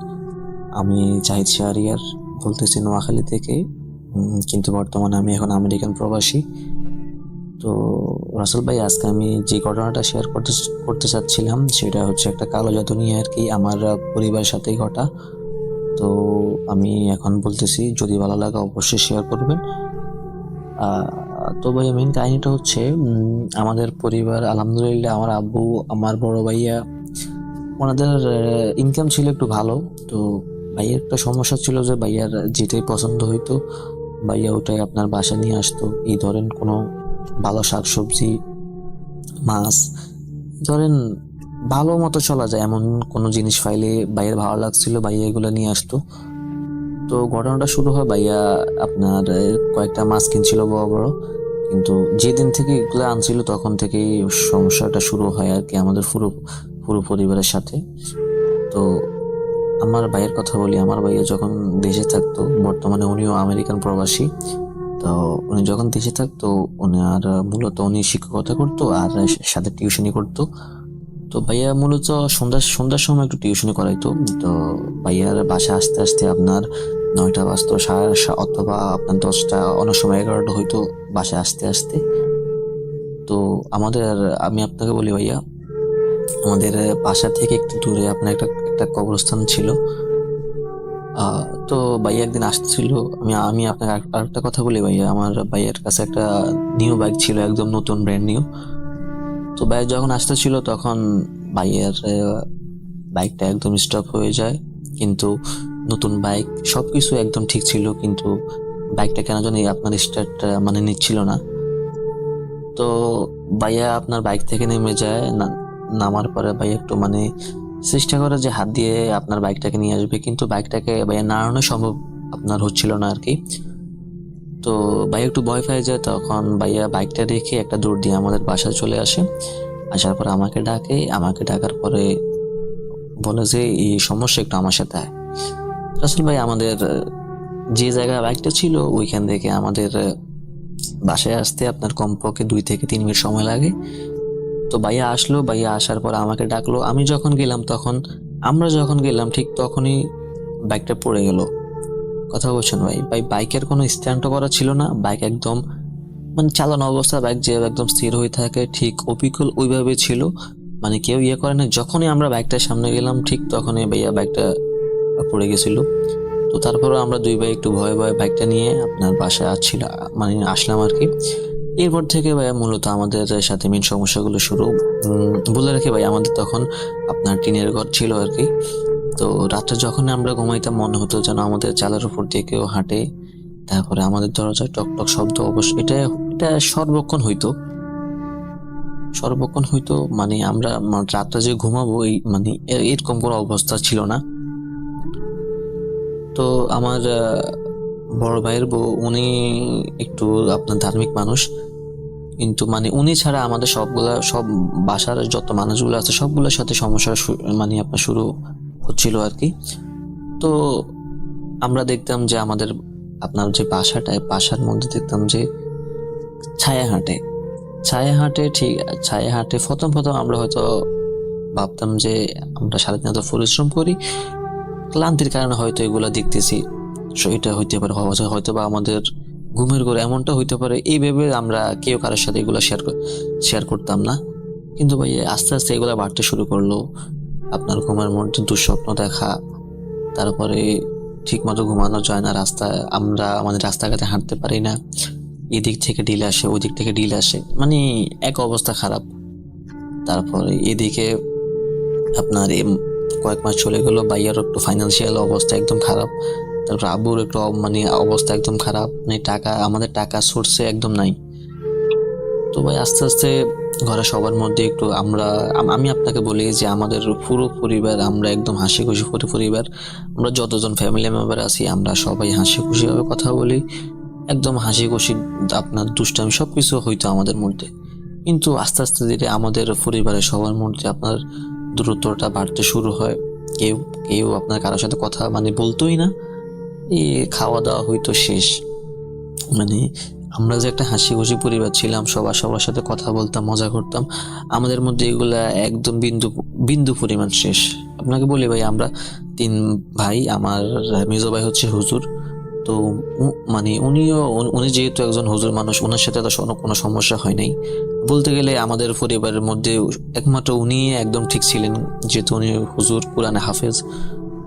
আমি জাহিদ শাহরিয়ার বলতেছি নোয়াখালী থেকে, কিন্তু বর্তমানে আমি এখন আমেরিকান প্রবাসী। তো রাসেল ভাই, আজকে আমি যে ঘটনাটা শেয়ার করতে চাচ্ছিলাম সেটা হচ্ছে একটা কালো জাদু নিয়ে আর কি, আমার পরিবারের সাথেই ঘটা। তো আমি এখন বলতেছি, যদি ভালো লাগে অবশ্যই শেয়ার করবেন। তো ভাইয়া, মেন কাহিনীটা হচ্ছে আমাদের পরিবার আলহামদুলিল্লাহ, আমার আব্বু, আমার বড় ভাইয়া, ওনাদের ইনকাম ছিল একটু ভালো। তো ভাইয়ের একটা সমস্যা ছিল যে ভাইয়ার যেটাই পছন্দ হইতো ভাইয়া ওটাই আপনার বাসা নিয়ে আসতো। এই ধরেন কোনো ভালো শাকসবজি, মাছ, ধরেন ভালো মতো চলা যায় এমন কোনো জিনিস পাইলে ভাইয়ের ভালো লাগছিল, ভাইয়া এগুলো নিয়ে আসতো। তো ঘটনাটা শুরু হয়, ভাইয়া আপনার কয়েকটা মাছ কিনছিল বড় বড়, কিন্তু যেদিন থেকে এগুলো আনছিল তখন থেকেই সমস্যাটা শুরু হয় আর কি আমাদের পুরো পরিবারের সাথে। তো আমার ভাইয়ের কথা বলি, আমার ভাইয়া যখন দেশে থাকতো, বর্তমানে উনিও আমেরিকান প্রবাসী। তো উনি যখন দেশে থাকতো মূলত উনি শিক্ষকতা করতো আর সাথে টিউশনি করতো। তো ভাইয়া মূলত সন্ধ্যার সময় একটু টিউশনি করাইতো। তো ভাইয়ার বাসা আসতে আসতে আপনার 9টা বাজতো, 9:30 অথবা আপনার 10টা, অনেক সময় 11টা হয়তো বাসায় আসতে আসতে। তো আমি আপনাকে বলি ভাইয়া, আমাদের বাসা থেকে একটু দূরে আপনার একটা কবরস্থান ছিল। তো ভাইয়া একদিন আসছিল। আমি আপনাকে আরেকটা কথা বলি ভাইয়া, আমার ভাইয়ের কাছে একটা নিউ বাইক ছিল, একদম নতুন, ব্র্যান্ড নিউ। তো ভাইয়া যখন আসতেছিল তখন ভাইয়ের বাইকটা একদম স্টপ হয়ে যায়। কিন্তু নতুন বাইক, সবকিছু একদম ঠিক ছিল, কিন্তু বাইকটা কেন জানি আপনার স্টার্ট নিচ্ছিল না। তো ভাইয়া আপনার বাইক থেকে নেমে যায়। নামার পরে ভাইয়া একটু চেষ্টা করে যে হাত দিয়ে আপনার বাইকটাকে নিয়ে আসবে, কিন্তু বাইকটাকে ভাইয়া নাড়ানো সম্ভব আপনার হচ্ছিল না আর কি। তো ভাইয়া একটু ভয় পেয়ে যায়। তখন ভাইয়া বাইকটা রেখে একটা দৌড় দিয়ে আমাদের বাসায় চলে আসে। আসার পরে আমাকে ডাকার পরে বলে যে এই সমস্যা, একটু আমার সাথে আয়। রাসেল ভাই, আমাদের যে জায়গায় বাইকটা ছিল ওইখান থেকে আমাদের বাসায় আসতে আপনার কমপক্ষে 2 থেকে 3 মিনিট সময় লাগে। তো ভাইয়া আসলো, ভাইয়া আসার পর আমাকে ডাকলো। আমরা যখন গেলাম ঠিক তখনই বাইকটা পড়ে গেল। কথা বলছেন ভাই? ভাই বাইকের কোনো স্ট্যান্ডও করা ছিল না, বাইক একদম মানে চালানো অবস্থা, বাইক যে একদম স্থির হয়ে থাকে ঠিক অবিকল ওইভাবে ছিল, মানে কেউ ইয়ে করে না। যখনই আমরা বাইকটার সামনে গেলাম ঠিক তখনই ভাইয়া বাইকটা পড়ে গেছিল। তো তারপরে আমরা দুই ভাই একটু ভয়ে ভয়ে বাইকটা নিয়ে আপনার বাসায় মানে আসলাম আর কি। এরপর থেকে ভাইয়া মূলত আমাদের সাথে মেন সমস্যাগুলো শুরু। বলে রাখি ভাই, আমাদের তখন আপনার টিনের ঘর ছিল আর কি। তো রাত্রে যখন আমরা ঘুমাইতাম মনে হতো যেন আমাদের চালের উপর দিয়ে কেউ হাঁটে, তারপরে আমাদের দরজায় টক টক শব্দ। অবশ্য এটা এটা সর্বক্ষণ হইতো, মানে আমরা রাত্রে যে ঘুমাবো এই মানে এরকম কোনো অবস্থা ছিল না। তো আমার বড় ভাইয়ের বউ, উনি একটু আপনার ধার্মিক মানুষ, কিন্তু মানে উনি ছাড়া আমাদের সব বাসার যত মানুষগুলো আছে সবগুলোর সাথে সমস্যা মানে আপনার শুরু হচ্ছিল আর কি। তো আমরা দেখতাম যে আমাদের আপনার যে বাসার মধ্যে দেখতাম যে ছায়া হাঁটে। প্রথম আমরা হয়তো ভাবতাম যে আমরা সারাদিন এত পরিশ্রম করি, ক্লান্তির কারণে হয়তো এগুলা দেখতেছি, এটা হইতে পারে, হয়তো বা আমাদের ঘুমের ঘরে এমনটা হইতে পারে, এই ভেবে আমরা কেউ কারোর সাথে এগুলো শেয়ার করতাম না। কিন্তু ভাই আস্তে আস্তে এগুলো বাড়তে শুরু করলো। আপনার ঘুমের মধ্যে দুঃস্বপ্ন দেখা, তারপরে ঠিক মতো ঘুমানো যায় না, আমাদের রাস্তাঘাটে হাঁটতে পারি না, এদিক থেকে ঢিল আসে ওই দিক থেকে ঢিল আসে, মানে এক অবস্থা খারাপ। তারপরে এদিকে আপনার কয়েক মাস চলে গেল, ভাইয়ার একটু ফাইন্যান্সিয়াল অবস্থা একদম খারাপ, তারপর আব্বুর একটু মানে অবস্থা একদম খারাপ, মানে আমাদের টাকা সোর্সে একদম নাই। তো ভাই আস্তে আস্তে ঘরে সবার মধ্যে একটু আমি আপনাকে বলি যে আমাদের পুরো পরিবার, আমরা একদম হাসি খুশি পরিবার, আমরা যতজন ফ্যামিলি মেম্বার আছি আমরা সবাই হাসি খুশি ভাবে কথা বলি, একদম হাসি খুশি, আপনার দুষ্টামি সবকিছু হইতো আমাদের মধ্যে। কিন্তু আস্তে আস্তে ধীরে আমাদের পরিবারের সবার মধ্যে আপনার দূরত্বটা বাড়তে শুরু হয়। কেউ আপনার কারোর সাথে কথা মানে বলতোই না, খাওয়া দাওয়া হইতো শেষ। মানে আমরা যে একটা হাসি খুশি পরিবার ছিলাম, সবার সাথে কথা বলতাম, মজা করতাম, আমাদের মধ্যে এগুলা একদম বিন্দু পরিমাণ শেষ। আপনাকে বলি ভাই, আমরা 3 ভাই, আমার মেজো ভাই হচ্ছে হুজুর। তো মানে উনি যেহেতু একজন হুজুর মানুষ, ওনার সাথে তো কোনো সমস্যা হয় নাই বলতে গেলে। আমাদের পরিবারের মধ্যে একমাত্র উনি একদম ঠিক ছিলেন, যেহেতু উনি হুজুর, কোরআনে হাফেজ,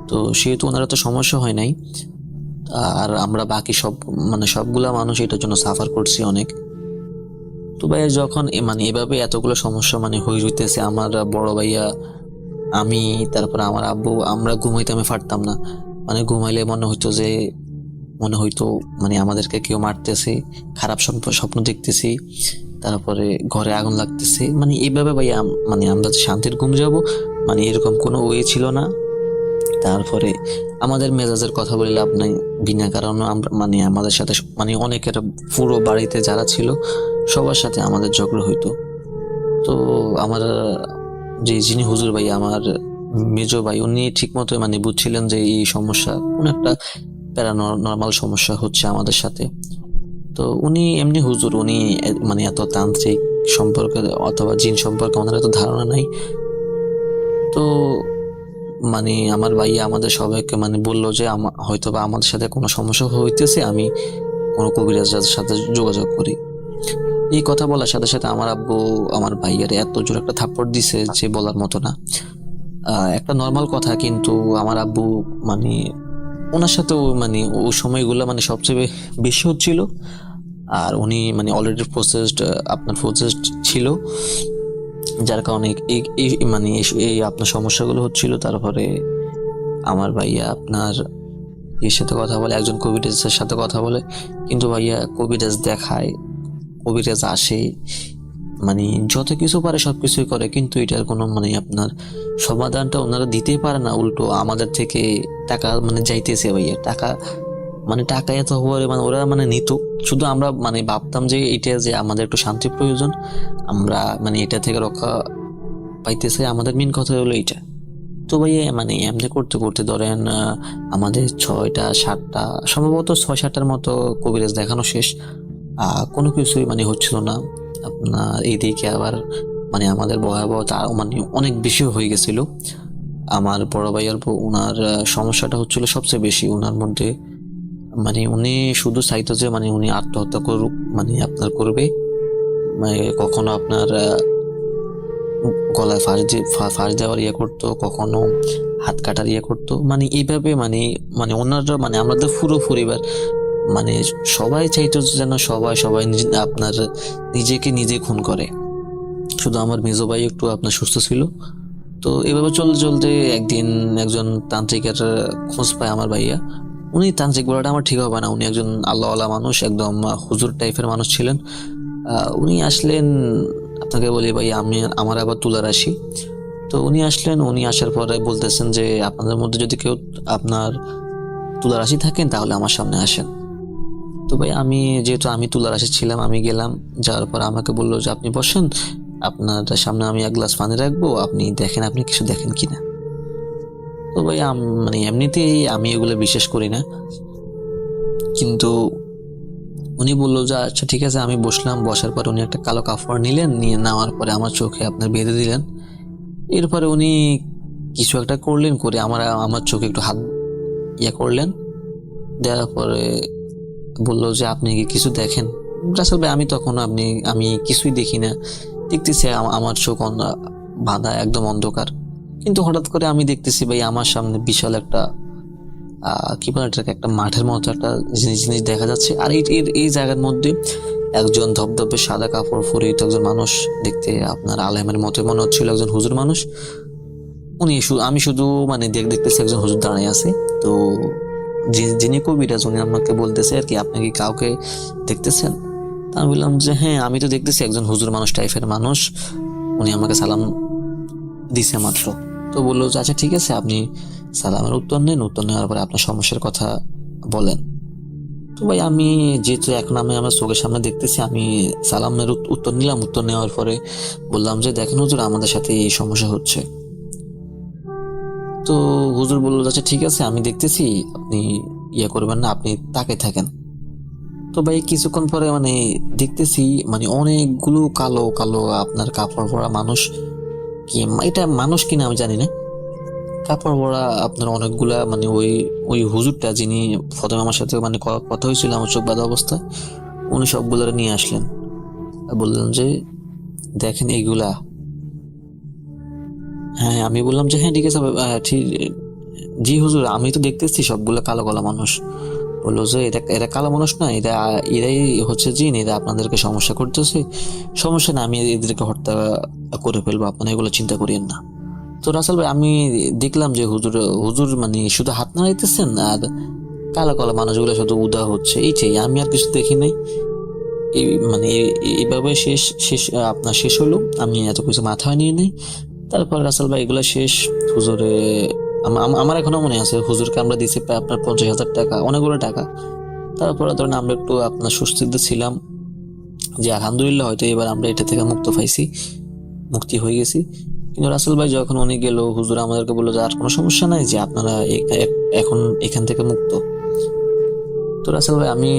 তো সেহেতু ওনারা তো সমস্যা হয় নাই। আর আমরা বাকি সবগুলা মানুষ এটার জন্য সাফার করছি অনেক। তো ভাইয়া যখন মানে এভাবে এতগুলো সমস্যা মানে হইতেছে, আমার বড় ভাইয়া, আমি, তারপর আমার আব্বু, আমরা ঘুমাইতে পারতাম না। মানে ঘুমাইলে মনে হইতো মানে আমাদেরকে কেউ মারতেছে, খারাপ স্বপ্ন দেখতেছি, তারপরে ঘরে আগুন লাগতেছে, মানে এইভাবে ভাইয়া মানে আমরা শান্তির ঘুম যাব মানে এরকম কোনো ওয়ে ছিল না। তারপরে আমাদের মেজাজের কথা বলে লাভ নাই, বিনা কারণে আমরা মানে আমাদের সাথে মানে অনেকের পুরো বাড়িতে যারা ছিল সবার সাথে আমাদের ঝগড়া হইতো। তো আমার যিনি হুজুর ভাই, আমার মেজো ভাই, উনি ঠিক মতো মানে বুঝছিলেন যে এই সমস্যা কোন একটা প্যারানর্মাল সমস্যা হচ্ছে আমাদের সাথে। তো উনি এমনি হুজুর, উনি মানে এত তান্ত্রিক সম্পর্কে অথবা জিন সম্পর্কে ওনার এত ধারণা নাই। তো মানে আমার ভাইয়া আমাদের সবাইকে মানে বললো যে হয়তো বা আমাদের সাথে কোনো সমস্যা হইতেছে, আমি কোনো কবিরাজের সাথে যোগাযোগ করি। এই কথা বলার সাথে সাথে আমার আব্বু আমার ভাইয়ার এত জোর একটা থাপ্পড় দিছে যে বলার মতো না। একটা নর্মাল কথা, কিন্তু আমার আব্বু মানে ওনার সাথে মানে ওই সময়গুলো মানে সবচেয়ে বেশি হচ্ছিল। আর উনি মানে অলরেডি প্রসেসড ছিল, যার কারণে মানে এই আপনার সমস্যাগুলো হচ্ছিল। তারপরে আমার ভাইয়া আপনার এর সাথে কথা বলে, একজন কবিরাজের সাথে কথা বলে, কিন্তু ভাইয়া কবিরাজ দেখায়, কবিরাজ আসে, মানে যত কিছু পারে সবকিছুই করে, কিন্তু এটার কোনো মানে আপনার সমাধানটা ওনারা দিতেই পারে না, উল্টো আমাদের থেকে টাকা মানে যাইতেছে ভাইয়া, টাকা এত হওয়ার মানে ওরা মানে নিত। শুধু আমরা মানে ভাবতাম যে এটা যে আমাদের একটু শান্তি প্রয়োজন, আমরা মানে এটা থেকে রক্ষা পাইতেছে, আমাদের মেন কথা হলো এইটা। তো ভাইয়া মানে এমনি করতে করতে ধরেন আমাদের 6টা-7টা সম্ভবত 6-7টার মতো কবিরাজ দেখানো শেষ, কোনো কিছুই মানে হচ্ছিল না। আপনার এইদিকে আবার মানে আমাদের ভয়াবহতা মানে অনেক বেশি হয়ে গেছিল। আমার বড় ভাইয়ার ওনার সমস্যাটা হচ্ছিল সবচেয়ে বেশি, ওনার মধ্যে মানে উনি শুধু চাইতো যে মানে উনি আত্মহত্যা করুক, মানে আপনার করবে, মানে কখনো আপনার গলায় ফাঁস দেওয়ার ইয়ে করতো, কখনো হাত কাটার ইয়ে করতো, মানে এইভাবে মানে মানে ওনারা মানে আমাদের পুরো পরিবার মানে সবাই চাইতো যেন সবাই সবাই আপনার নিজেকে নিজে খুন করে। শুধু আমার মেজো ভাই একটু আপনার সুস্থ ছিল। তো এভাবে চলতে চলতে একদিন একজন তান্ত্রিকের খোঁজ পায় আমার ভাইয়া। উনি তান্ত্রিক বলাটা আমার ঠিক হবে না, উনি একজন আল্লাহওয়ালা মানুষ, একদম হুজুর টাইপের মানুষ ছিলেন। উনি আসলেন, আপনাকে বলি ভাই আমার আবার তুলা রাশি। তো উনি আসলেন, উনি আসার পরে বলতেছেন যে আপনাদের মধ্যে যদি কেউ আপনার তুলা রাশি থাকেন তাহলে আমার সামনে আসেন। তো ভাই যেহেতু আমি তুলা রাশি ছিলাম, আমি গেলাম। যাওয়ার পর আমাকে বললো যে আপনি বসেন, আপনার সামনে আমি এক গ্লাস পানি রাখবো, আপনি দেখেন আপনি কিছু দেখেন কিনা। তো ভাই মানে এমনিতেই আমি এগুলো বিশ্বাস করি না, কিন্তু উনি বললো যে আচ্ছা ঠিক আছে। আমি বসলাম, বসার পর উনি একটা কালো কাপড় নিলেন, নিয়ে নেওয়ার পরে আমার চোখে আপনার বেঁধে দিলেন। এরপরে উনি কিছু একটা করলেন, করে আমার চোখে একটু হাত ইয়ে করলেন, দেওয়ার পরে বললো যে আপনি কি কিছু দেখেন? রাসেল ভাই আমি কিছুই দেখি না, দেখতেছি আমার চোখ বাঁধা, একদম অন্ধকার। কিন্তু হঠাৎ করে আমি দেখতেছি ভাই আমার সামনে বিশাল একটা কি বলে এটাকে, একটা মাঠের মতো একটা জিনিস দেখা যাচ্ছে। আর এই জায়গার মধ্যে একজন ধবধবে সাদা কাপড় পরিহিত একজন মানুষ, দেখতে আপনার আলেমের মতো মনে হচ্ছিল, একজন হুজুর মানুষ। আমি শুধু মানে দেখতেছি একজন হুজুর দাঁড়িয়ে আছে। তো যিনি কবিরাজ উনি আমাকে বলতেছে আর কি, আপনি কি কাউকে দেখতেছেন? তা আমি বললাম যে হ্যাঁ, আমি তো দেখতেছি একজন হুজুর মানুষ টাইপের মানুষ, উনি আমাকে সালাম দিছে মাত্র। তো বললো যে আচ্ছা ঠিক আছে, আপনি সালামের উত্তর নেন, উত্তর নেওয়ার পরে আপনার সমস্যার কথা বলেন। তো ভাই আমি যেহেতু এখন আমার চোখের সামনে দেখতেছি, আমি সালামের উত্তর নিলাম। উত্তর নেওয়ার পরে বললাম যে দেখেন হুজুর, আমাদের সাথে এই সমস্যা হচ্ছে। তো হুজুর বললো আচ্ছা ঠিক আছে, আমি দেখতেছি, আপনি ইয়ে করবেন না, আপনি তাকে থাকেন। তো ভাই কিছুক্ষণ পরে মানে দেখতেছি মানে অনেকগুলো কালো কালো আপনার কাপড় পরা মানুষ, কি এটা মানুষ কিনা আমি জানি না, কাপড় পরা আপনার অনেকগুলা, মানে ওই হুজুরটা যিনি প্রথমে আমার সাথে মানে কথা হয়েছিল আমার চোখ বাঁধা অবস্থায়, উনি সবগুলো নিয়ে আসলেন আর বললেন যে দেখেন এইগুলা। হ্যাঁ, আমি বললাম যে হ্যাঁ ঠিক আছে ঠিক, জি হুজুর, আমি তো দেখতেছি সবগুলো কালো কালো মানুষ। বললো যে এরা কালো মানুষ না, এরাই হচ্ছে জিন, এরা আপনাদেরকে সমস্যা করতেছে। সমস্যা না, আমি এদেরকে হত্যা করে ফেলবো, আপনারা এগুলো চিন্তা করিয়েন না। তো রাসেল ভাই আমি দেখলাম যে হুজুর মানে শুধু হাত নাড়াইতেছেন আর কালো কালো মানুষগুলো শুধু উদা হচ্ছে, এইটাই, আমি আর কিছু দেখি নাই। মানে এইভাবে আপনার শেষ হলো, আমি এত কিছু মাথায় নিয়ে নেই। তারপর রাসেল ভাই এগুলো শেষ। হুজুরে আমার এখনো মনে আছে, হুজুরকে আমরা দিয়েছি প্রায় আপনার 50,000 টাকা, অনেকগুলো টাকা। তারপরে ধরেন আমরা একটু আপনার স্বস্তিতে ছিলাম যে আলহামদুলিল্লাহ হয়তো এবার আমরা এটা থেকে মুক্তি হয়ে গেছি। কিন্তু রাসেল ভাই যখন উনি গেল, হুজুর আমাদেরকে বললো যে আর কোনো সমস্যা নাই, যে আপনারা এখন এখান থেকে মুক্ত। তো রাসেল ভাই আমি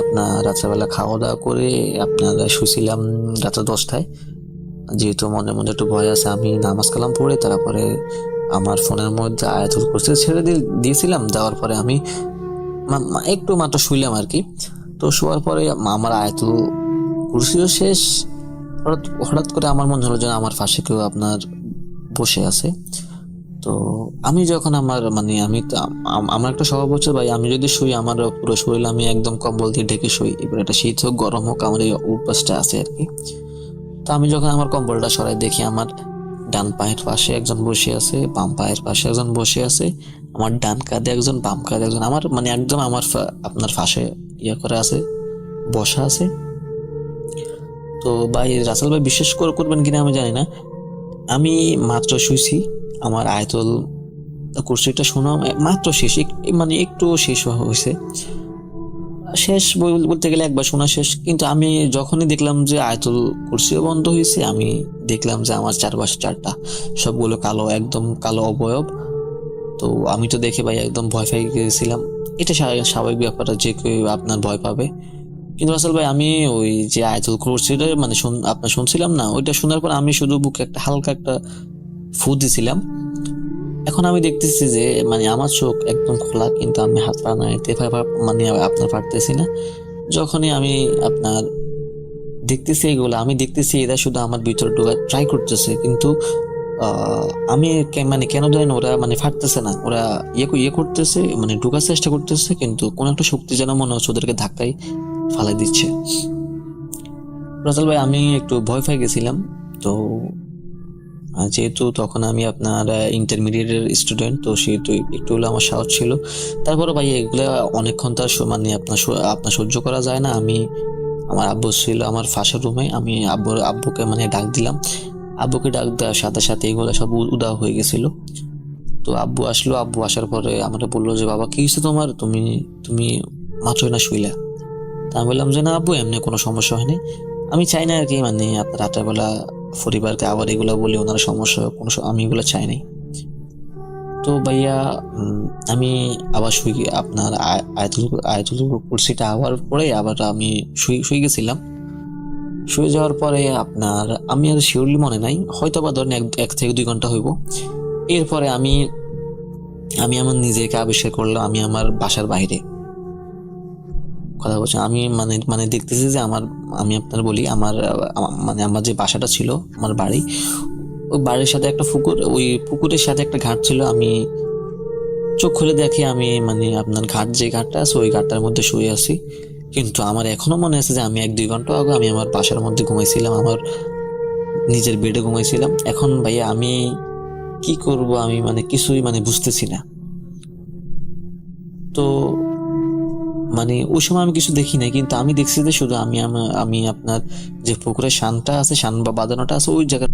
আপনার রাত্রেবেলা খাওয়া দাওয়া করে আপনার শুয়েছিলাম রাত্রে 10টায়। যেহেতু মনে মনে একটু ভয় আছে, আমি নামাজ কালাম পড়ে তারপরে আমার ফোনের মধ্যে আয়াতুল কুরসি ছেড়ে দিয়েছিলাম। দেওয়ার পরে আমি একটু মাত্র শুইলাম আর কি। তো শোয়ার পরে আমার আয়াতুল কুরসিও শেষ। হঠাৎ করে আমার মনে হলো যে আমার পাশে কেউ আপনার বসে আছে। তো আমি যখন আমার একটা স্বভাব হচ্ছে ভাই, আমি যদি শুই আমার পুরো শরীর আমি একদম কম্বল দিয়ে ঢেকে শুই। এবার এটা শীত হোক গরম হোক, আমার এই অভ্যাসটা আছে আর কি। তো আমি যখন আমার কম্বলটা সরাই দেখি আমার ডান পায়ের পাশে একজন বসে আছে, বাম পায়ের পাশে একজন বসে আছে, আমার ডান কাঁধে একজন, বাম কাঁধে একজন, আমার মানে একদম আমার আপনার পাশে ইয়ে করে আছে, বসা আছে। তো ভাই রাসেল ভাই বিশ্বাস করবেন কিনা আমি জানি না, আমি মাত্র শুইছি, আমার আয়াতুল কুরসিটা শোনা মাত্র শেষ, মানে একটু শেষ হয়েছে, শেষ বলতে গেলে একবার শোনা শেষ। কিন্তু আমি যখনই দেখলাম যে আয়াতুল কুরসিও বন্ধ হয়েছে, আমি দেখলাম যে আমার চারপাশে চারটা সবগুলো কালো, একদম কালো অবয়ব। তো আমি তো দেখে ভাই একদম ভয় পেয়ে গেছিলাম। এটা স্বাভাবিক ব্যাপার, যে কেউ আপনার ভয় পাবে। কিন্তু আসলে ভাই আমি ওই যে আয়াতুল কুরসিটা মানে আপনার শুনছিলাম না, ওইটা শোনার পর আমি শুধু বুকে একটা হালকা একটা ফু দিছিলাম। এখন আমি দেখতেছি যে মানে আমার চোখ একদম খোলা, কিন্তু আমি হাত পা নাড়াইতে মানে আপনার পারতেছি না। যখনই আমি আপনার দেখতেছি এগুলো, আমি দেখতেছি এরা শুধু আমার ভিতরে ঢোকার ট্রাই করতেছে, কিন্তু আমি মানে কেন জানি ওরা মানে ফাটতেছে না, ওরা ইয়ে করতেছে, মানে ঢোকার চেষ্টা করতেছে, কিন্তু কোন একটা শক্তি যেন মনে হচ্ছে ওদেরকে ধাক্কায় ফালাই দিচ্ছে। রাসেল ভাই, আমি একটু ভয় পেয়ে গেছিলাম। তো যেহেতু তখন আমি আপনার ইন্টারমিডিয়েটের স্টুডেন্ট, তো সেহেতু একটু হলে আমার সাহস ছিল। তারপরে ভাই এগুলো অনেকক্ষণ তার মানে আপনার সহ্য করা যায় না। আমার আব্বু ছিল আমার ফাঁসার রুমে, আমি আব্বুকে মানে ডাক দিলাম। আব্বুকে ডাক দেওয়ার সাথে সাথে এগুলো সব উদাও হয়ে গেছিল। তো আব্বু আসলো, আব্বু আসার পরে আমাকে বললো যে বাবা কি হয়েছে তোমার, তুমি মাত্রই না শুইলা? তা আমি বললাম যে না আব্বু, এমনি কোনো সমস্যা হয়নি। আমি চাই না আর কি মানে আপনার রাতের বেলা পরিবারকে আবার এগুলো বলি ওনার সমস্যা আমি এগুলো চাই নাই। তো ভাইয়া আমি আবার আপনার আয়াতুল কুরসিটা আবার পরে আবার আমি শুয়ে গেছিলাম। শুয়ে যাওয়ার পরে আপনার আমি আর শিওরলি মনে নাই, হয়তো বা ধরেন 1 থেকে 2 ঘন্টা হইব। এরপরে আমি আমার নিজেকে আবিষ্কার করলাম আমি আমার বাসার বাইরে কথা বলছি। আমি মানে দেখতেছি যে আমি আপনার বলি মানে আমার যে বাসাটা ছিল, আমার বাড়ি, ওই বাড়ির সাথে একটা পুকুর, ওই পুকুরের সাথে একটা ঘাট ছিল। আমি চোখ খুলে দেখি আমি মানে আপনার যে ঘাটটা আছে ওই ঘাটটার মধ্যে শুয়ে আছি। কিন্তু আমার এখনো মনে আছে যে আমি 1-2 ঘন্টা আগে আমি আমার বাসার মধ্যে ঘুমাইছিলাম, আমার নিজের বেডে ঘুমাইছিলাম। এখন ভাইয়া আমি কি করব, আমি মানে কিছুই মানে বুঝতেছি না। তো মানে ওই সময় আমি কিছু দেখি নাই, কিন্তু আমি দেখছি যে শুধু আমি আপনার যে পুকুরের শানটা আছে, শান বা বাঁধানোটা আছে, ওই জায়গায়